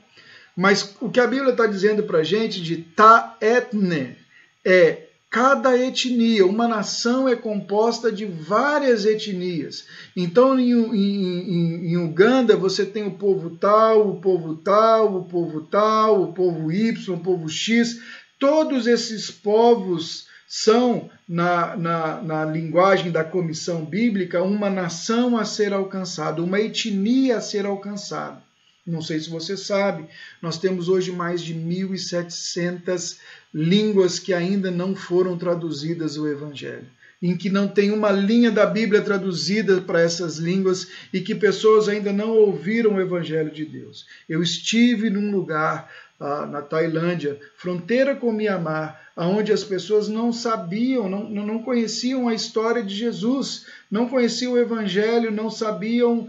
Mas o que a Bíblia está dizendo para a gente de ta etne é cada etnia. Uma nação é composta de várias etnias. Então, em Uganda, você tem o povo tal, o povo tal, o povo tal, o povo Y, o povo X. Todos esses povos são, na linguagem da comissão bíblica, uma nação a ser alcançada, uma etnia a ser alcançada. Não sei se você sabe, nós temos hoje mais de 1.700 línguas que ainda não foram traduzidas o Evangelho, em que não tem uma linha da Bíblia traduzida para essas línguas e que pessoas ainda não ouviram o Evangelho de Deus. Eu estive num lugar na Tailândia, fronteira com Mianmar, onde as pessoas não sabiam, não conheciam a história de Jesus, não conheciam o Evangelho, não sabiam,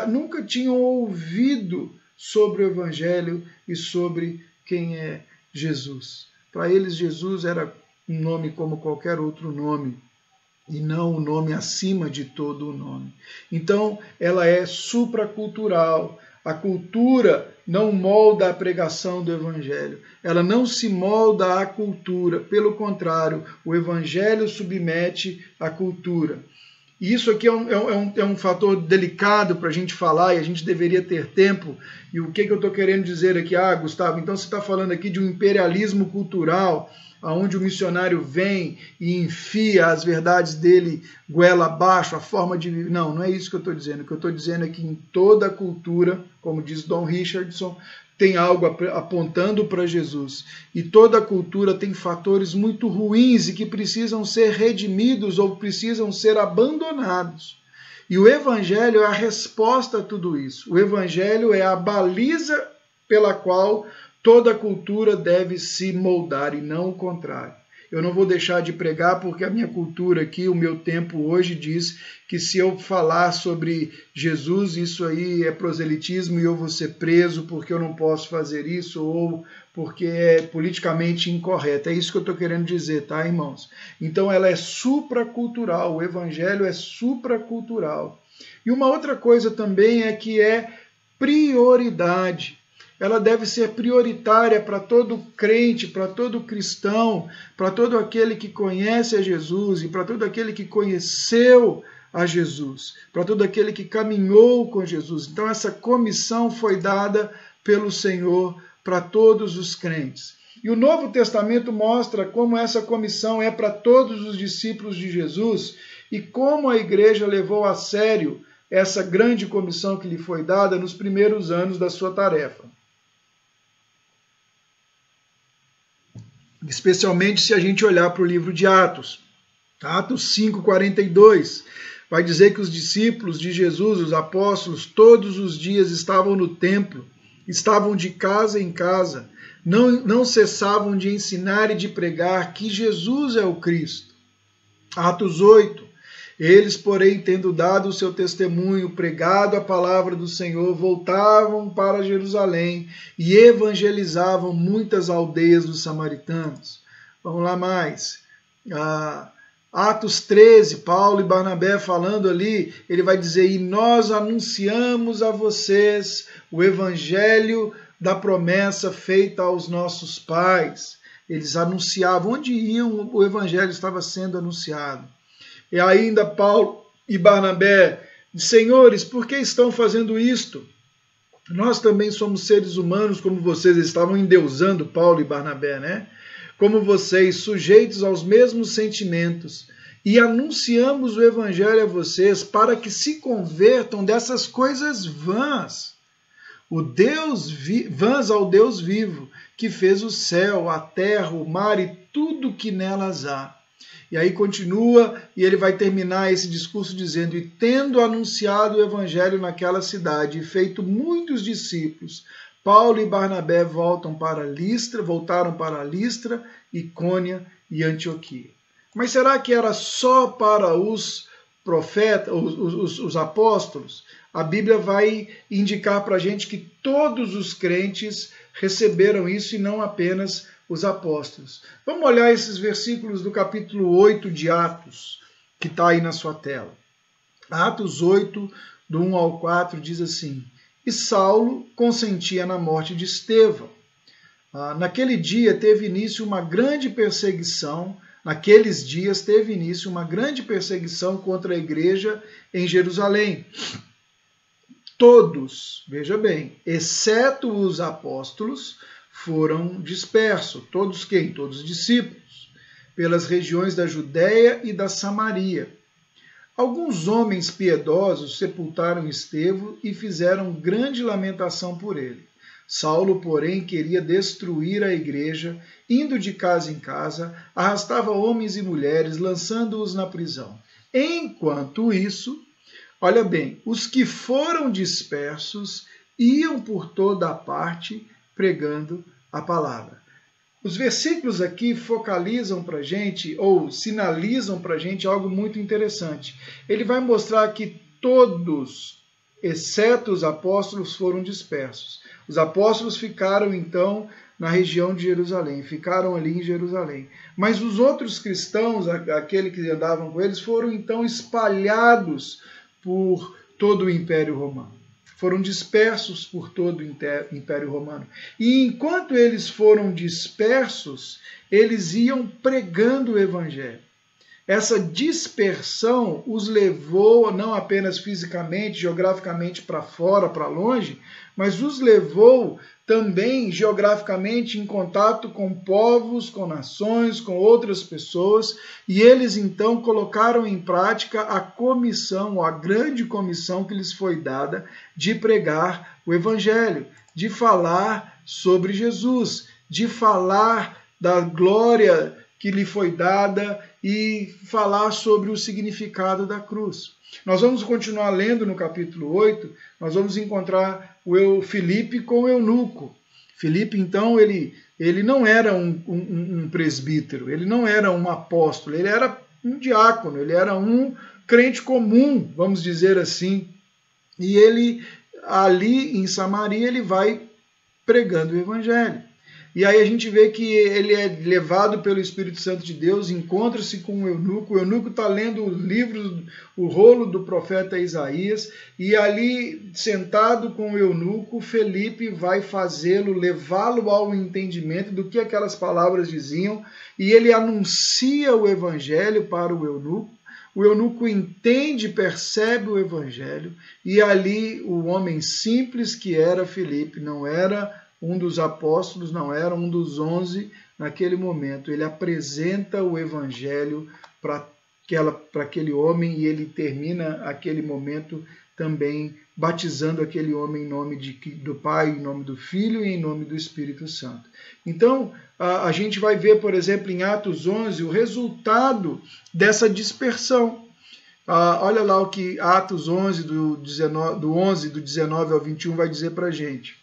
nunca tinham ouvido sobre o Evangelho e sobre quem é Jesus. Para eles, Jesus era um nome como qualquer outro nome, e não o nome acima de todo o nome. Então, ela é supracultural. A cultura não molda a pregação do Evangelho. Ela não se molda à cultura. Pelo contrário, o Evangelho submete a cultura. E isso aqui é um fator delicado para a gente falar, e a gente deveria ter tempo. E o que eu estou querendo dizer aqui? Gustavo, então você está falando aqui de um imperialismo cultural, onde o missionário vem e enfia as verdades dele goela abaixo, a forma de viver. Não, não é isso que eu estou dizendo. O que eu estou dizendo é que em toda cultura, como diz Don Richardson, tem algo apontando para Jesus. E toda cultura tem fatores muito ruins e que precisam ser redimidos ou precisam ser abandonados. E o Evangelho é a resposta a tudo isso. O Evangelho é a baliza pela qual toda cultura deve se moldar e não o contrário. Eu não vou deixar de pregar porque a minha cultura aqui, o meu tempo hoje diz que se eu falar sobre Jesus, isso aí é proselitismo e eu vou ser preso porque eu não posso fazer isso ou porque é politicamente incorreto. É isso que eu estou querendo dizer, tá, irmãos? Então ela é supracultural, o Evangelho é supracultural. E uma outra coisa também é que é prioridade. Ela deve ser prioritária para todo crente, para todo cristão, para todo aquele que conhece a Jesus e para todo aquele que conheceu a Jesus, para todo aquele que caminhou com Jesus. Então essa comissão foi dada pelo Senhor para todos os crentes. E o Novo Testamento mostra como essa comissão é para todos os discípulos de Jesus e como a igreja levou a sério essa grande comissão que lhe foi dada nos primeiros anos da sua tarefa. Especialmente se a gente olhar para o livro de Atos. Atos 5:42, vai dizer que os discípulos de Jesus, os apóstolos, todos os dias estavam no templo, estavam de casa em casa, não cessavam de ensinar e de pregar que Jesus é o Cristo. Atos 8, eles, porém, tendo dado o seu testemunho, pregado a palavra do Senhor, voltavam para Jerusalém e evangelizavam muitas aldeias dos samaritanos. Vamos lá mais. Atos 13, Paulo e Barnabé falando ali, ele vai dizer, e nós anunciamos a vocês o evangelho da promessa feita aos nossos pais. Eles anunciavam, onde iam, o evangelho estava sendo anunciado. E ainda Paulo e Barnabé, senhores, por que estão fazendo isto? Nós também somos seres humanos como vocês, eles estavam endeusando Paulo e Barnabé, né? Como vocês, sujeitos aos mesmos sentimentos, e anunciamos o evangelho a vocês para que se convertam dessas coisas vãs. Vãs ao Deus vivo, que fez o céu, a terra, o mar e tudo que nelas há. E aí continua, e ele vai terminar esse discurso dizendo: e tendo anunciado o evangelho naquela cidade e feito muitos discípulos, Paulo e Barnabé voltaram para Listra, Icônia e Antioquia. Mas será que era só para os profetas, os apóstolos? A Bíblia vai indicar para a gente que todos os crentes receberam isso e não apenas os apóstolos. Vamos olhar esses versículos do capítulo 8 de Atos, que está aí na sua tela. Atos 8, do 1 ao 4, diz assim: e Saulo consentia na morte de Estevão. Naqueles dias teve início uma grande perseguição contra a igreja em Jerusalém. Todos, veja bem, exceto os apóstolos, foram dispersos. Todos quem? Todos os discípulos, pelas regiões da Judéia e da Samaria. Alguns homens piedosos sepultaram Estevão e fizeram grande lamentação por ele. Saulo, porém, queria destruir a igreja, indo de casa em casa, arrastava homens e mulheres, lançando-os na prisão. Enquanto isso, olha bem, os que foram dispersos iam por toda a parte pregando a palavra. Os versículos aqui focalizam para a gente, ou sinalizam para a gente algo muito interessante. Ele vai mostrar que todos, exceto os apóstolos, foram dispersos. Os apóstolos ficaram, então, na região de Jerusalém, ficaram ali em Jerusalém. Mas os outros cristãos, aqueles que andavam com eles, foram, então, espalhados por todo o Império Romano. Foram dispersos por todo o Império Romano. E enquanto eles foram dispersos, eles iam pregando o Evangelho. Essa dispersão os levou, não apenas fisicamente, geograficamente para fora, para longe, mas os levou também geograficamente em contato com povos, com nações, com outras pessoas, e eles então colocaram em prática a comissão, a grande comissão que lhes foi dada de pregar o Evangelho, de falar sobre Jesus, de falar da glória que lhe foi dada e falar sobre o significado da cruz. Nós vamos continuar lendo no capítulo 8, nós vamos encontrar o Filipe com o eunuco. Filipe, então, ele não era um presbítero, ele não era um apóstolo, ele era um diácono, ele era um crente comum, vamos dizer assim. E ele, ali em Samaria, ele vai pregando o Evangelho. E aí a gente vê que ele é levado pelo Espírito Santo de Deus, encontra-se com o eunuco está lendo o livro, o rolo do profeta Isaías, e ali, sentado com o eunuco, Felipe vai levá-lo ao entendimento do que aquelas palavras diziam, e ele anuncia o Evangelho para o eunuco entende, percebe o Evangelho, e ali o homem simples que era Felipe, não era um dos apóstolos, não era um dos 11 naquele momento. Ele apresenta o Evangelho para aquele homem e ele termina aquele momento também batizando aquele homem em nome do Pai, em nome do Filho e em nome do Espírito Santo. Então, a gente vai ver, por exemplo, em Atos 11, o resultado dessa dispersão. Olha lá o que Atos 11, do 19 ao 21, vai dizer para a gente.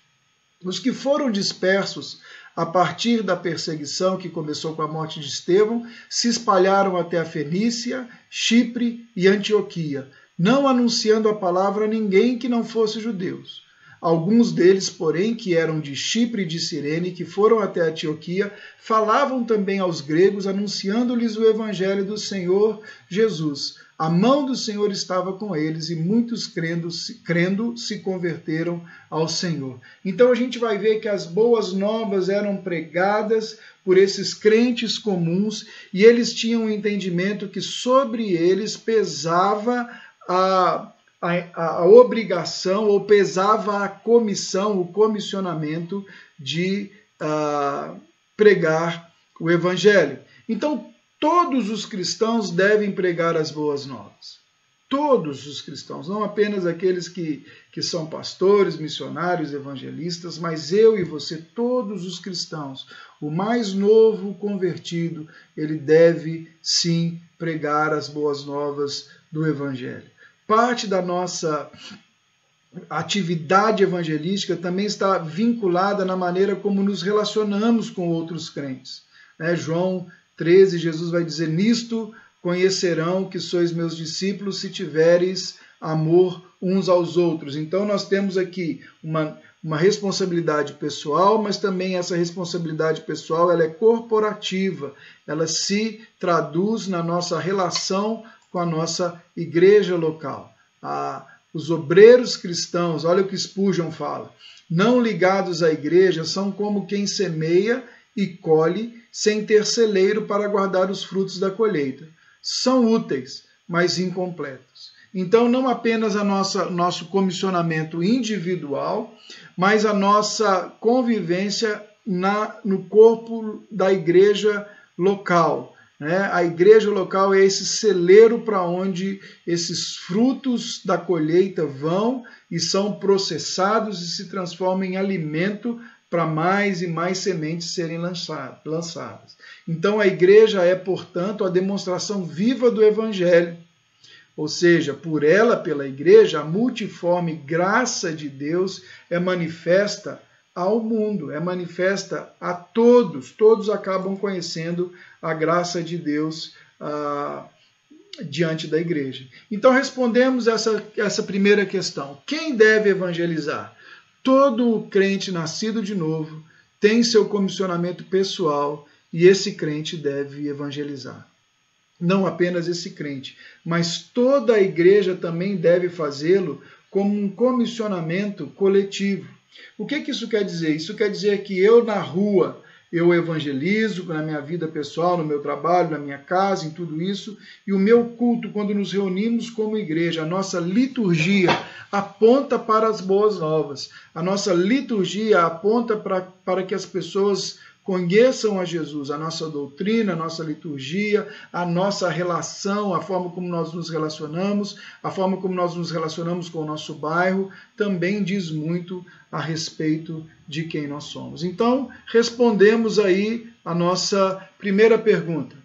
Os que foram dispersos a partir da perseguição que começou com a morte de Estevão se espalharam até a Fenícia, Chipre e Antioquia, não anunciando a palavra a ninguém que não fosse judeus. Alguns deles, porém, que eram de Chipre e de Cirene, que foram até Antioquia, falavam também aos gregos, anunciando-lhes o evangelho do Senhor Jesus. A mão do Senhor estava com eles e muitos crendo se converteram ao Senhor. Então a gente vai ver que as boas novas eram pregadas por esses crentes comuns e eles tinham o entendimento que sobre eles pesava a obrigação ou pesava a comissão, o comissionamento de pregar o Evangelho. Então, todos os cristãos devem pregar as boas novas. todos os cristãos, não apenas aqueles que são pastores, missionários, evangelistas, mas eu e você, todos os cristãos, o mais novo convertido, ele deve sim pregar as boas novas do Evangelho. Parte da nossa atividade evangelística também está vinculada na maneira como nos relacionamos com outros crentes. João 13, Jesus vai dizer: nisto conhecerão que sois meus discípulos se tiveres amor uns aos outros. Então nós temos aqui uma responsabilidade pessoal, mas também essa responsabilidade pessoal ela é corporativa, ela se traduz na nossa relação com a nossa igreja local. Os obreiros cristãos, olha o que Spurgeon fala, não ligados à igreja são como quem semeia e colhe sem ter celeiro para guardar os frutos da colheita. São úteis, mas incompletos. Então, não apenas nosso comissionamento individual, mas a nossa convivência no corpo da igreja local. A igreja local é esse celeiro para onde esses frutos da colheita vão e são processados e se transformam em alimento para mais e mais sementes serem lançadas. Então a igreja é, portanto, a demonstração viva do Evangelho. Ou seja, por ela, pela igreja, a multiforme graça de Deus é manifesta ao mundo, é manifesta a todos. Todos acabam conhecendo a graça de Deus diante da igreja. Então respondemos essa primeira questão. Quem deve evangelizar? Todo crente nascido de novo tem seu comissionamento pessoal e esse crente deve evangelizar. Não apenas esse crente, mas toda a igreja também deve fazê-lo como um comissionamento coletivo. O que isso quer dizer? Isso quer dizer que eu na rua, eu evangelizo na minha vida pessoal, no meu trabalho, na minha casa, em tudo isso, e o meu culto, quando nos reunimos como igreja, a nossa liturgia aponta para as boas novas. A nossa liturgia aponta para que as pessoas conheçam a Jesus, a nossa doutrina, a nossa liturgia, a nossa relação, a forma como nós nos relacionamos, a forma como nós nos relacionamos com o nosso bairro, também diz muito a respeito de quem nós somos. Então, respondemos aí a nossa primeira pergunta.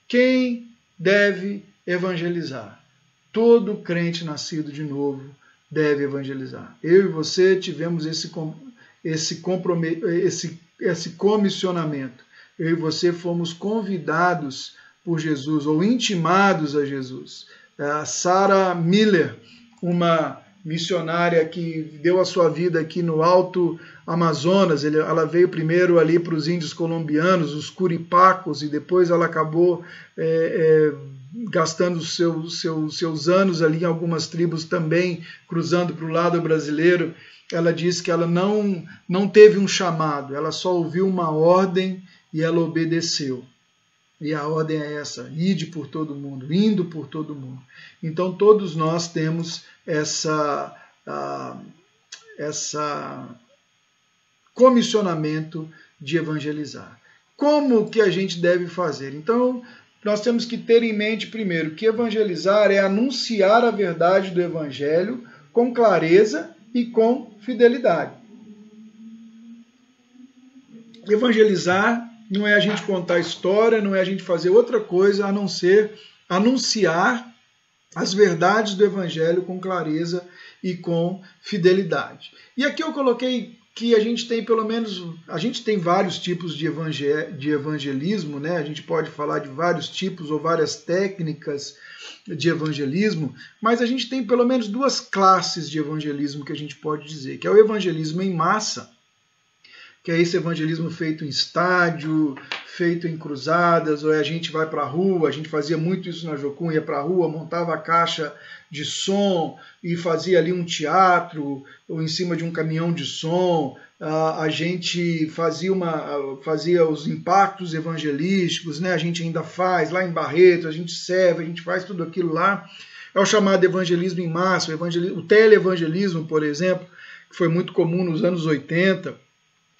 Quem deve evangelizar? Todo crente nascido de novo deve evangelizar. Eu e você tivemos esse comissionamento. Eu e você fomos convidados por Jesus, ou intimados a Jesus. A Sarah Miller, uma missionária que deu a sua vida aqui no Alto Amazonas, ela veio primeiro ali para os índios colombianos, os curipacos, e depois ela acabou gastando seus anos ali em algumas tribos também, cruzando para o lado brasileiro. Ela diz que ela não teve um chamado, ela só ouviu uma ordem e ela obedeceu. E a ordem é essa: ide por todo mundo, indo por todo mundo. Então todos nós temos essa comissionamento de evangelizar. Como que a gente deve fazer? Então nós temos que ter em mente primeiro que evangelizar é anunciar a verdade do evangelho com clareza e com fidelidade. Evangelizar não é a gente contar história, não é a gente fazer outra coisa a não ser anunciar as verdades do Evangelho com clareza e com fidelidade. E aqui eu coloquei que a gente tem vários tipos de evangelismo, né? A gente pode falar de vários tipos ou várias técnicas de evangelismo, mas a gente tem pelo menos duas classes de evangelismo que a gente pode dizer, que é o evangelismo em massa, que é esse evangelismo feito em estádio, feito em cruzadas, ou a gente vai para a rua, a gente fazia muito isso na Jocum, ia para a rua, montava a caixa de som e fazia ali um teatro, ou em cima de um caminhão de som, a gente fazia os impactos evangelísticos, né? A gente ainda faz lá em Barreto, a gente serve, a gente faz tudo aquilo lá. É o chamado evangelismo em massa, o teleevangelismo, por exemplo, que foi muito comum nos anos 80,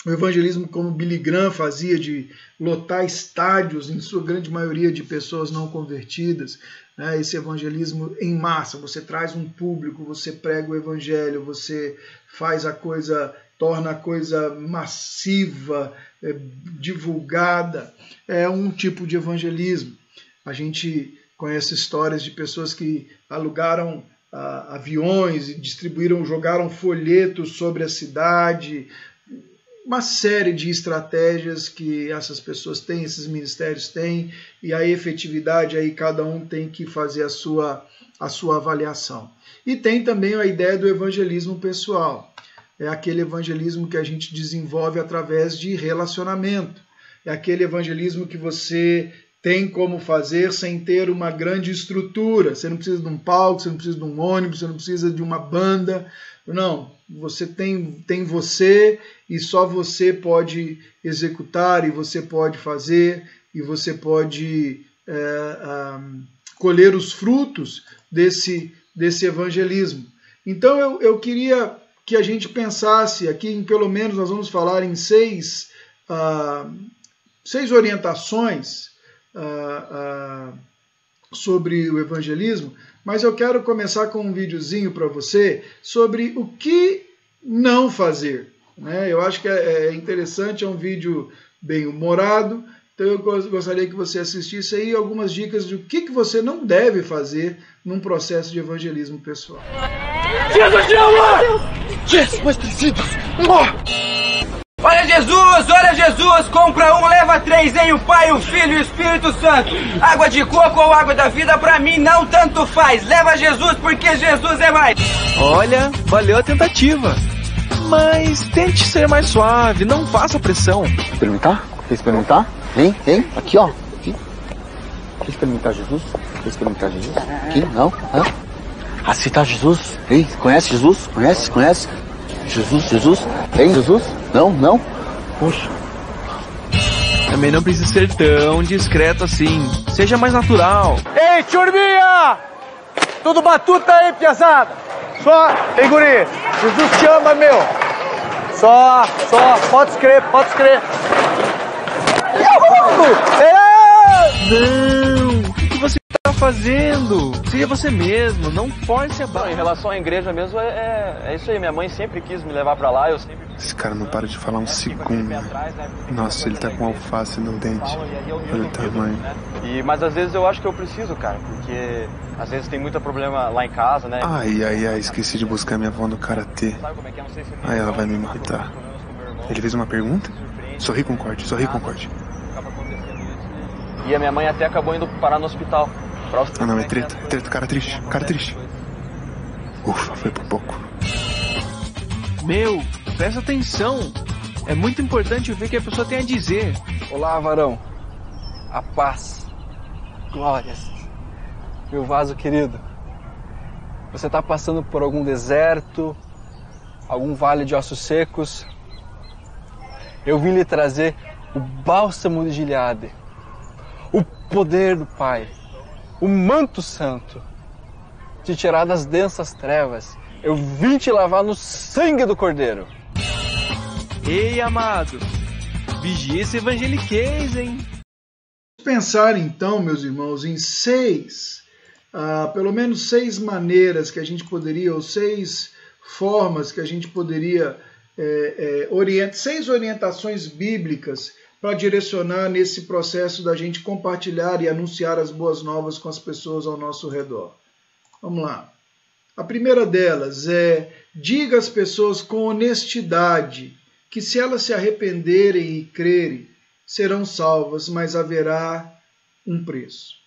o evangelismo como Billy Graham fazia, de lotar estádios, em sua grande maioria de pessoas não convertidas, né? Esse evangelismo em massa, você traz um público, você prega o evangelho, você faz a coisa, torna a coisa massiva, divulgada, é um tipo de evangelismo. A gente conhece histórias de pessoas que alugaram aviões e distribuíram, jogaram folhetos sobre a cidade, uma série de estratégias que essas pessoas têm, esses ministérios têm, e a efetividade aí cada um tem que fazer a sua avaliação. E tem também a ideia do evangelismo pessoal. É aquele evangelismo que a gente desenvolve através de relacionamento. É aquele evangelismo que você tem como fazer sem ter uma grande estrutura. Você não precisa de um palco, você não precisa de um ônibus, você não precisa de uma banda. Não, você tem você e só você pode executar, e você pode fazer, e você pode colher os frutos desse evangelismo. Então eu queria que a gente pensasse aqui, em pelo menos nós vamos falar em seis orientações sobre o evangelismo, mas eu quero começar com um videozinho para você sobre o que não fazer, né? Eu acho que é interessante, é um vídeo bem humorado, então eu gostaria que você assistisse aí algumas dicas de o que você não deve fazer num processo de evangelismo pessoal. Jesus te ama! Jesus, mas preciso! Olha Jesus, compra um, leva três em o Pai, o Filho e o Espírito Santo. Água de coco ou água da vida, pra mim não tanto faz. Leva Jesus porque Jesus é mais. Olha, valeu a tentativa. Mas tente ser mais suave, não faça pressão. Experimentar? Quer experimentar? Vem, aqui ó. Aqui. Quer experimentar Jesus? Quer experimentar Jesus? Aqui, não? Hã? Aceitar Jesus? Ei, conhece Jesus? Conhece? Jesus? Tem Jesus? Não? Puxa. Também não precisa ser tão discreto assim. Seja mais natural. Ei, turminha! Tudo batuta aí, piazada? Só, ei, guri, Jesus te ama, meu. Só, pode escrever. Não! O que você está fazendo? Seja você mesmo, não force a barra. Em relação à igreja mesmo, é isso aí. Minha mãe sempre quis me levar pra lá, eu sempre... Esse cara não para de falar um segundo. Nossa, ele tá com alface no dente. Olha o tamanho. Mas às vezes eu acho que eu preciso, cara, porque às vezes tem muito problema lá em casa, né? Ai, esqueci de buscar minha avó no karatê. Aí ela vai me matar. Ele fez uma pergunta? Sorri com corte. E a minha mãe até acabou indo parar no hospital. Ah não, é treta, cara triste. Ufa, foi por pouco. Meu, presta atenção. É muito importante ouvir o que a pessoa tem a dizer. Olá, varão. A paz. Glórias. Meu vaso querido. Você está passando por algum deserto, algum vale de ossos secos? Eu vim lhe trazer o bálsamo de Gileade, o poder do Pai, o manto santo, te tirar das densas trevas. Eu vim te lavar no sangue do Cordeiro. Ei, amado, vigia esse evangeliquez, hein? Pensar então, meus irmãos, em pelo menos seis maneiras que a gente poderia, ou seis formas que a gente poderia seis orientações bíblicas para direcionar nesse processo da gente compartilhar e anunciar as boas novas com as pessoas ao nosso redor. Vamos lá. A primeira delas é: diga às pessoas com honestidade que se elas se arrependerem e crerem, serão salvas, mas haverá um preço.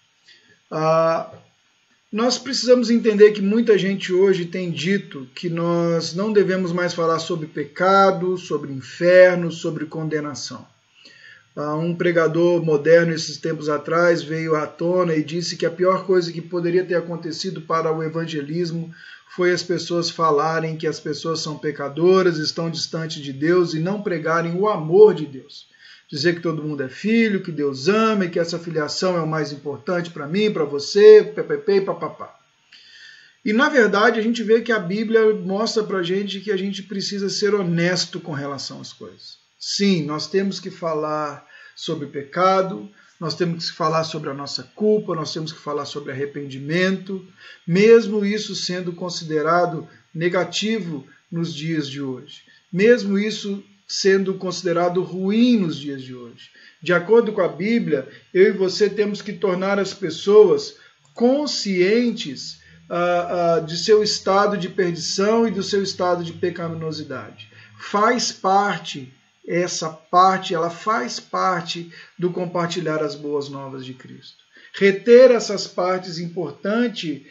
Nós precisamos entender que muita gente hoje tem dito que nós não devemos mais falar sobre pecado, sobre inferno, sobre condenação. Um pregador moderno, esses tempos atrás, veio à tona e disse que a pior coisa que poderia ter acontecido para o evangelismo foi as pessoas falarem que as pessoas são pecadoras, estão distantes de Deus e não pregarem o amor de Deus. Dizer que todo mundo é filho, que Deus ama e que essa filiação é o mais importante para mim, para você, ppp, papapá. E na verdade a gente vê que a Bíblia mostra para a gente que a gente precisa ser honesto com relação às coisas. Sim, nós temos que falar sobre pecado, nós temos que falar sobre a nossa culpa, nós temos que falar sobre arrependimento, mesmo isso sendo considerado negativo nos dias de hoje, mesmo isso sendo considerado ruim nos dias de hoje. De acordo com a Bíblia, eu e você temos que tornar as pessoas conscientes de seu estado de perdição e do seu estado de pecaminosidade. Essa parte, ela faz parte do compartilhar as boas novas de Cristo. Reter essas partes importantes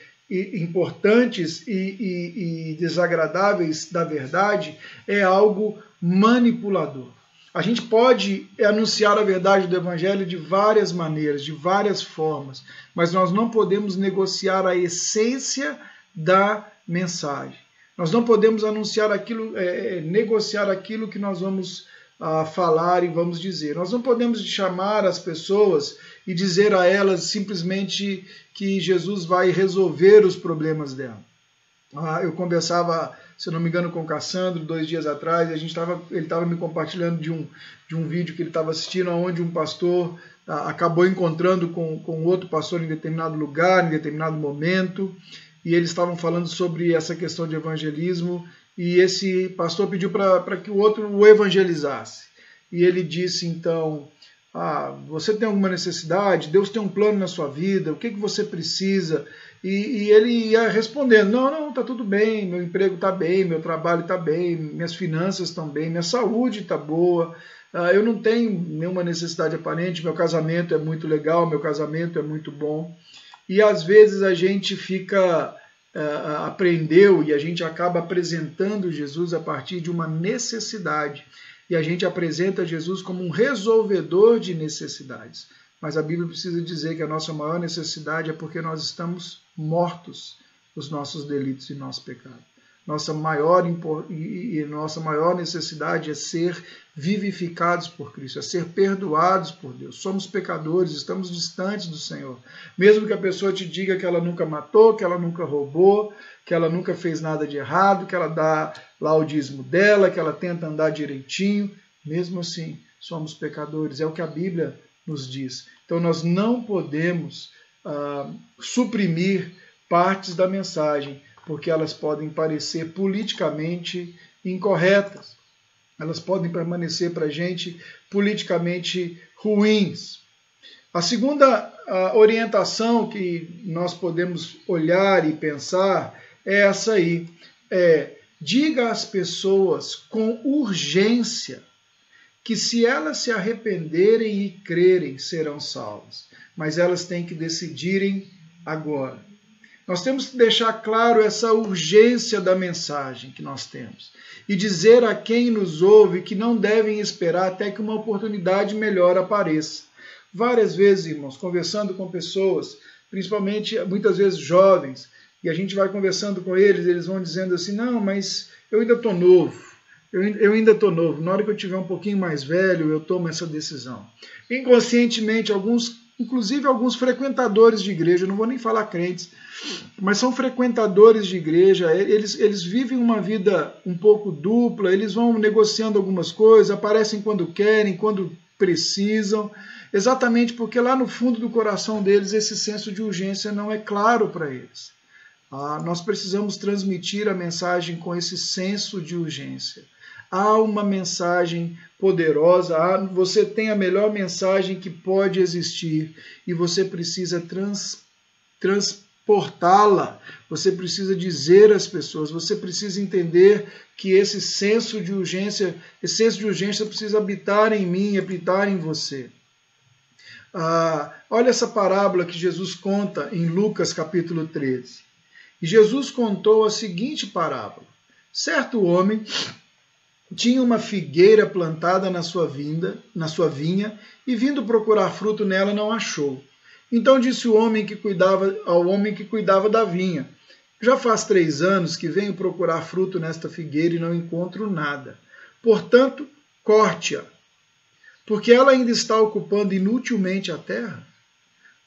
e desagradáveis da verdade é algo manipulador. A gente pode anunciar a verdade do Evangelho de várias maneiras, de várias formas, mas nós não podemos negociar a essência da mensagem. Nós não podemos negociar aquilo que nós vamos falar e vamos dizer. Nós não podemos chamar as pessoas e dizer a elas simplesmente que Jesus vai resolver os problemas dela. Eu conversava, se eu não me engano, com o Cassandro 2 dias atrás, e ele estava me compartilhando de um vídeo que ele estava assistindo, onde um pastor acabou encontrando com outro pastor em determinado lugar, em determinado momento, e eles estavam falando sobre essa questão de evangelismo, e esse pastor pediu para que o outro o evangelizasse. E ele disse, então, você tem alguma necessidade? Deus tem um plano na sua vida? O que você precisa? E ele ia respondendo, não, está tudo bem, meu emprego está bem, meu trabalho está bem, minhas finanças estão bem, minha saúde está boa, eu não tenho nenhuma necessidade aparente, meu casamento é muito legal, meu casamento é muito bom. E às vezes a gente aprendeu e a gente acaba apresentando Jesus a partir de uma necessidade. E a gente apresenta Jesus como um resolvedor de necessidades. Mas a Bíblia precisa dizer que a nossa maior necessidade é porque nós estamos mortos nos nossos delitos e nosso pecado. Nossa maior necessidade é ser vivificados por Cristo, é ser perdoados por Deus. Somos pecadores, estamos distantes do Senhor. Mesmo que a pessoa te diga que ela nunca matou, que ela nunca roubou, que ela nunca fez nada de errado, que ela dá lá o dízimo dela, que ela tenta andar direitinho, mesmo assim, somos pecadores. É o que a Bíblia nos diz. Então nós não podemos suprimir partes da mensagem, porque elas podem parecer politicamente incorretas. Elas podem permanecer para a gente politicamente ruins. A segunda orientação que nós podemos olhar e pensar é essa aí. Diga às pessoas com urgência que se elas se arrependerem e crerem, serão salvas. Mas elas têm que decidirem agora. Nós temos que deixar claro essa urgência da mensagem que nós temos e dizer a quem nos ouve que não devem esperar até que uma oportunidade melhor apareça. Várias vezes, irmãos, conversando com pessoas, principalmente muitas vezes jovens, e a gente vai conversando com eles, eles vão dizendo assim, não, mas eu ainda estou novo, eu ainda estou novo, na hora que eu tiver um pouquinho mais velho, eu tomo essa decisão. Inconscientemente, inclusive alguns frequentadores de igreja, não vou nem falar crentes, mas são frequentadores de igreja, eles vivem uma vida um pouco dupla, eles vão negociando algumas coisas, aparecem quando querem, quando precisam, exatamente porque lá no fundo do coração deles esse senso de urgência não é claro para eles. Nós precisamos transmitir a mensagem com esse senso de urgência. Há uma mensagem poderosa, você tem a melhor mensagem que pode existir e você precisa transportá-la, você precisa dizer às pessoas, você precisa entender que esse senso de urgência precisa habitar em mim, habitar em você. Olha essa parábola que Jesus conta em Lucas capítulo 13. E Jesus contou a seguinte parábola. Certo homem tinha uma figueira plantada na sua vinha, e vindo procurar fruto nela não achou. Então disse ao homem que cuidava da vinha, já faz 3 anos que venho procurar fruto nesta figueira e não encontro nada. Portanto, corte-a, porque ela ainda está ocupando inutilmente a terra.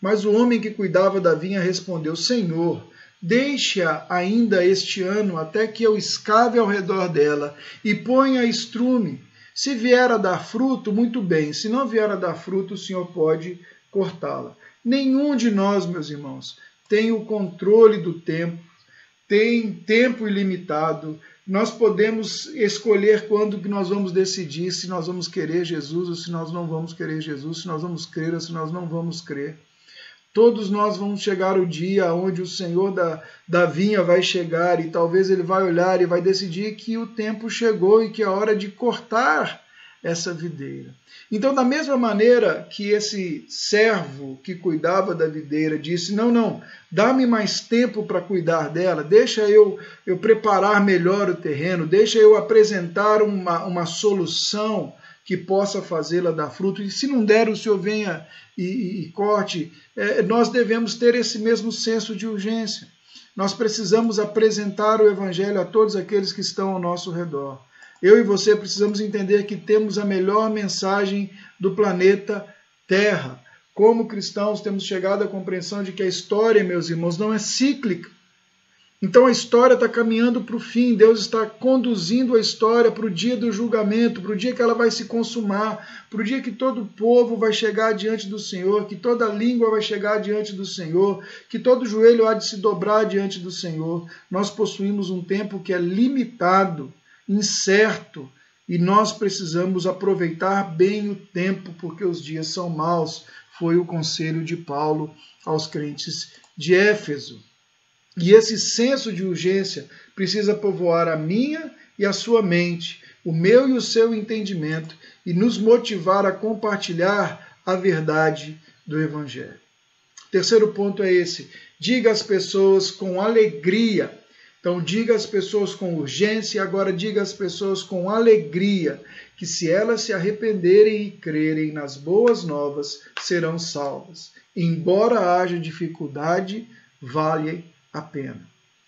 Mas o homem que cuidava da vinha respondeu, Senhor, deixe-a ainda este ano até que eu escave ao redor dela e ponha estrume. Se vier a dar fruto, muito bem. Se não vier a dar fruto, o Senhor pode cortá-la. Nenhum de nós, meus irmãos, tem o controle do tempo, tem tempo ilimitado. Nós podemos escolher quando que nós vamos decidir se nós vamos querer Jesus ou se nós não vamos querer Jesus, se nós vamos crer ou se nós não vamos crer. Todos nós vamos chegar o dia onde o Senhor da vinha vai chegar e talvez ele vai olhar e vai decidir que o tempo chegou e que é hora de cortar essa videira. Então, da mesma maneira que esse servo que cuidava da videira disse, não, dá-me mais tempo para cuidar dela, deixa eu preparar melhor o terreno, deixa eu apresentar uma solução que possa fazê-la dar fruto, e se não der, o Senhor venha e corte. Nós devemos ter esse mesmo senso de urgência. Nós precisamos apresentar o Evangelho a todos aqueles que estão ao nosso redor. Eu e você precisamos entender que temos a melhor mensagem do planeta Terra. Como cristãos, temos chegado à compreensão de que a história, meus irmãos, não é cíclica. Então a história está caminhando para o fim, Deus está conduzindo a história para o dia do julgamento, para o dia que ela vai se consumar, para o dia que todo povo vai chegar diante do Senhor, que toda língua vai chegar diante do Senhor, que todo joelho há de se dobrar diante do Senhor. Nós possuímos um tempo que é limitado, incerto, e nós precisamos aproveitar bem o tempo, porque os dias são maus. Foi o conselho de Paulo aos crentes de Éfeso. E esse senso de urgência precisa povoar a minha e a sua mente, o meu e o seu entendimento, e nos motivar a compartilhar a verdade do Evangelho. Terceiro ponto é esse: diga às pessoas com alegria. Então, diga às pessoas com urgência, e agora diga às pessoas com alegria, que se elas se arrependerem e crerem nas boas novas, serão salvas. Embora haja dificuldade, vale a pena.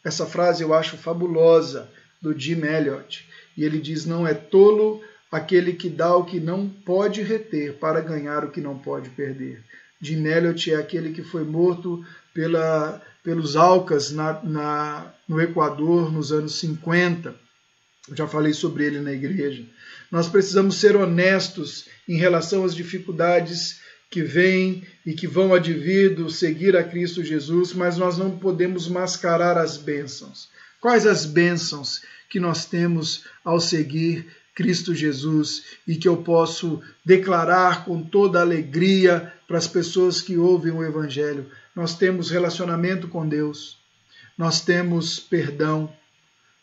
Essa frase eu acho fabulosa, do Jim Elliot. E ele diz, não é tolo aquele que dá o que não pode reter para ganhar o que não pode perder. Jim Elliot é aquele que foi morto pelos Aucas no Equador nos anos 50. Eu já falei sobre ele na igreja. Nós precisamos ser honestos em relação às dificuldades que vêm e que vão advir do seguir a Cristo Jesus, mas nós não podemos mascarar as bênçãos. Quais as bênçãos que nós temos ao seguir Cristo Jesus e que eu posso declarar com toda alegria para as pessoas que ouvem o Evangelho? Nós temos relacionamento com Deus, nós temos perdão,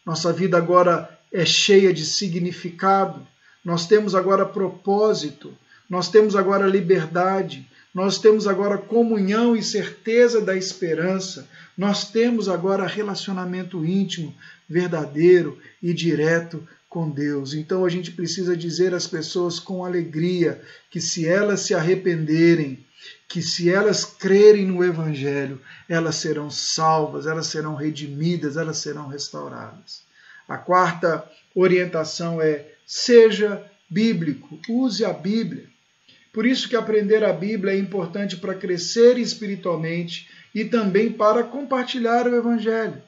nossa vida agora é cheia de significado, nós temos agora propósito, nós temos agora liberdade, nós temos agora comunhão e certeza da esperança, nós temos agora relacionamento íntimo, verdadeiro e direto com Deus. Então a gente precisa dizer às pessoas com alegria que se elas se arrependerem, que se elas crerem no Evangelho, elas serão salvas, elas serão redimidas, elas serão restauradas. A quarta orientação é: seja bíblico, use a Bíblia. Por isso que aprender a Bíblia é importante para crescer espiritualmente e também para compartilhar o Evangelho.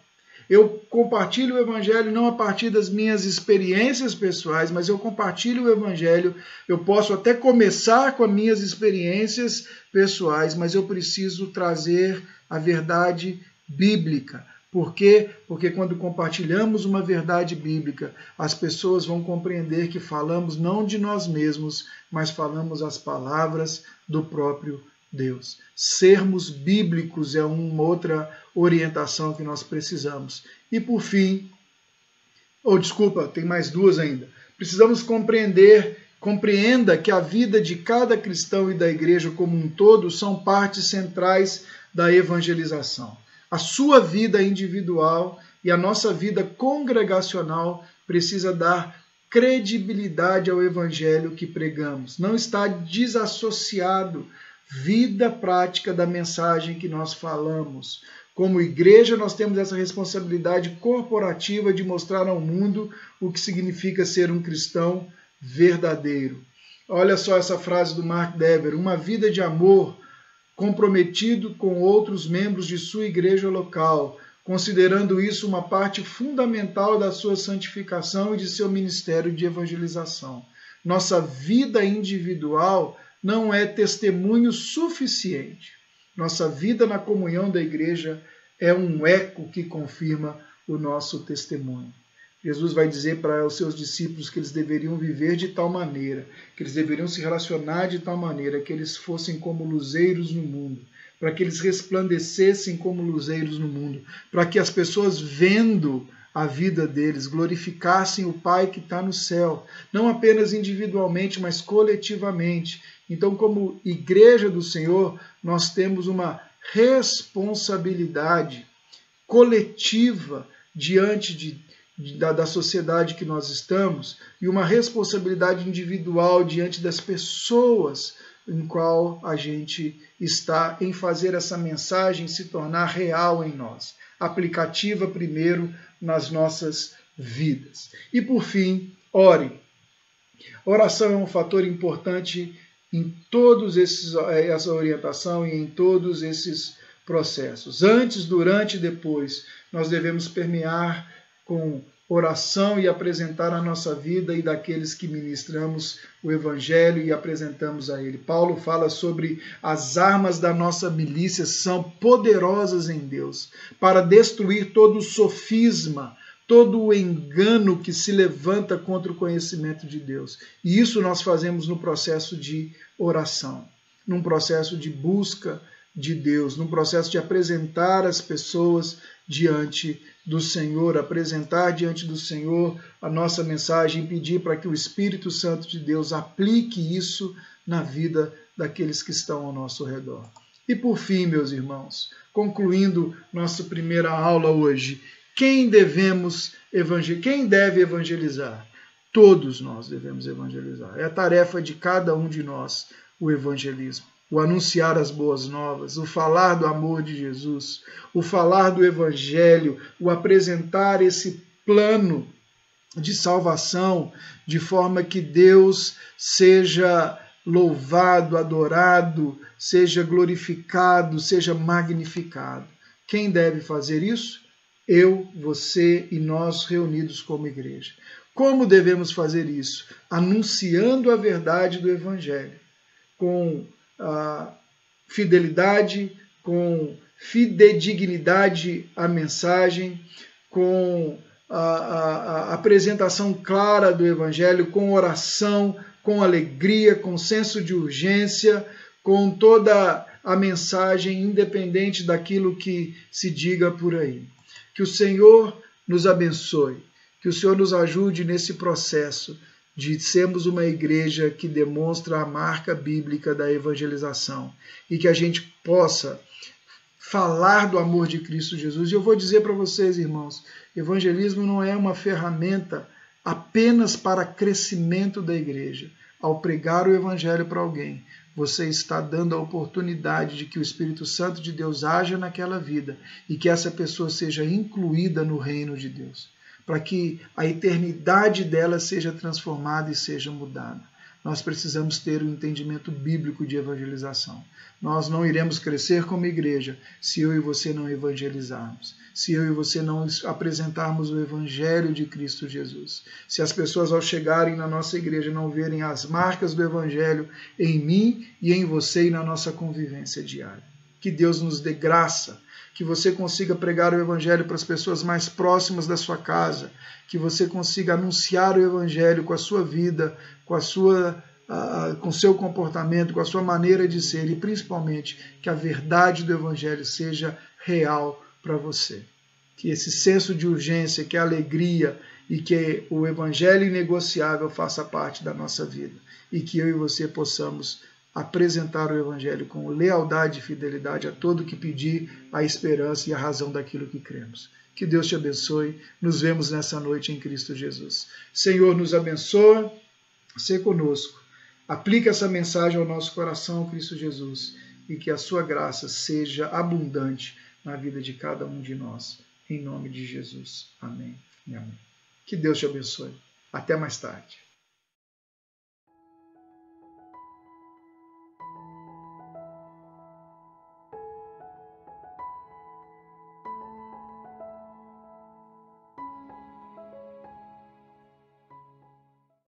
Eu compartilho o Evangelho não a partir das minhas experiências pessoais, mas eu compartilho o Evangelho. Eu posso até começar com as minhas experiências pessoais, mas eu preciso trazer a verdade bíblica. Por quê? Porque quando compartilhamos uma verdade bíblica, as pessoas vão compreender que falamos não de nós mesmos, mas falamos as palavras do próprio Deus. Sermos bíblicos é uma outra orientação que nós precisamos. E por fim, tem mais duas ainda. Precisamos compreenda que a vida de cada cristão e da igreja como um todo são partes centrais da evangelização. A sua vida individual e a nossa vida congregacional precisa dar credibilidade ao evangelho que pregamos. Não está desassociado vida prática da mensagem que nós falamos. Como igreja, nós temos essa responsabilidade corporativa de mostrar ao mundo o que significa ser um cristão verdadeiro. Olha só essa frase do Mark Dever: uma vida de amor comprometido com outros membros de sua igreja local, considerando isso uma parte fundamental da sua santificação e de seu ministério de evangelização. Nossa vida individual não é testemunho suficiente. Nossa vida na comunhão da igreja é um eco que confirma o nosso testemunho. Jesus vai dizer para os seus discípulos que eles deveriam viver de tal maneira, que eles deveriam se relacionar de tal maneira, que eles fossem como luzeiros no mundo, para que eles resplandecessem como luzeiros no mundo, para que as pessoas vendo a vida deles glorificassem o Pai que está no céu, não apenas individualmente, mas coletivamente. Então, como igreja do Senhor, nós temos uma responsabilidade coletiva diante da sociedade que nós estamos e uma responsabilidade individual diante das pessoas em qual a gente está em fazer essa mensagem se tornar real em nós, aplicativa primeiro nas nossas vidas. E por fim, ore. A oração é um fator importante em todos essa orientação e em todos esses processos. Antes, durante e depois, nós devemos permear com oração e apresentar a nossa vida e daqueles que ministramos o Evangelho e apresentamos a Ele. Paulo fala sobre as armas da nossa milícia são poderosas em Deus para destruir todo o sofisma, todo o engano que se levanta contra o conhecimento de Deus. E isso nós fazemos no processo de oração, num processo de busca de Deus, num processo de apresentar as pessoas diante do Senhor, apresentar diante do Senhor a nossa mensagem, pedir para que o Espírito Santo de Deus aplique isso na vida daqueles que estão ao nosso redor. E por fim, meus irmãos, concluindo nossa primeira aula hoje, quem deve evangelizar? Todos nós devemos evangelizar. É a tarefa de cada um de nós o evangelismo. O anunciar as boas novas, o falar do amor de Jesus, o falar do Evangelho, o apresentar esse plano de salvação, de forma que Deus seja louvado, adorado, seja glorificado, seja magnificado. Quem deve fazer isso? Eu, você e nós reunidos como igreja. Como devemos fazer isso? Anunciando a verdade do Evangelho, com fidelidade, com fidedignidade à mensagem, com a apresentação clara do Evangelho, com oração, com alegria, com senso de urgência, com toda a mensagem, independente daquilo que se diga por aí. Que o Senhor nos abençoe, que o Senhor nos ajude nesse processo de sermos uma igreja que demonstra a marca bíblica da evangelização e que a gente possa falar do amor de Cristo Jesus. E eu vou dizer para vocês, irmãos, evangelismo não é uma ferramenta apenas para crescimento da igreja. Ao pregar o evangelho para alguém, você está dando a oportunidade de que o Espírito Santo de Deus haja naquela vida e que essa pessoa seja incluída no reino de Deus, para que a eternidade dela seja transformada e seja mudada. Nós precisamos ter um entendimento bíblico de evangelização. Nós não iremos crescer como igreja se eu e você não evangelizarmos, se eu e você não apresentarmos o Evangelho de Cristo Jesus. Se as pessoas ao chegarem na nossa igreja não verem as marcas do Evangelho em mim e em você e na nossa convivência diária. Que Deus nos dê graça, que você consiga pregar o Evangelho para as pessoas mais próximas da sua casa, que você consiga anunciar o Evangelho com a sua vida, com o seu comportamento, com a sua maneira de ser e principalmente que a verdade do Evangelho seja real para você. Que esse senso de urgência, que a alegria e que o Evangelho inegociável faça parte da nossa vida e que eu e você possamos apresentar o Evangelho com lealdade e fidelidade a todo que pedir a esperança e a razão daquilo que cremos. Que Deus te abençoe. Nos vemos nessa noite em Cristo Jesus. Senhor, nos abençoa. Sê conosco. Aplica essa mensagem ao nosso coração, Cristo Jesus, e que a sua graça seja abundante na vida de cada um de nós. Em nome de Jesus. Amém e amém. Que Deus te abençoe. Até mais tarde.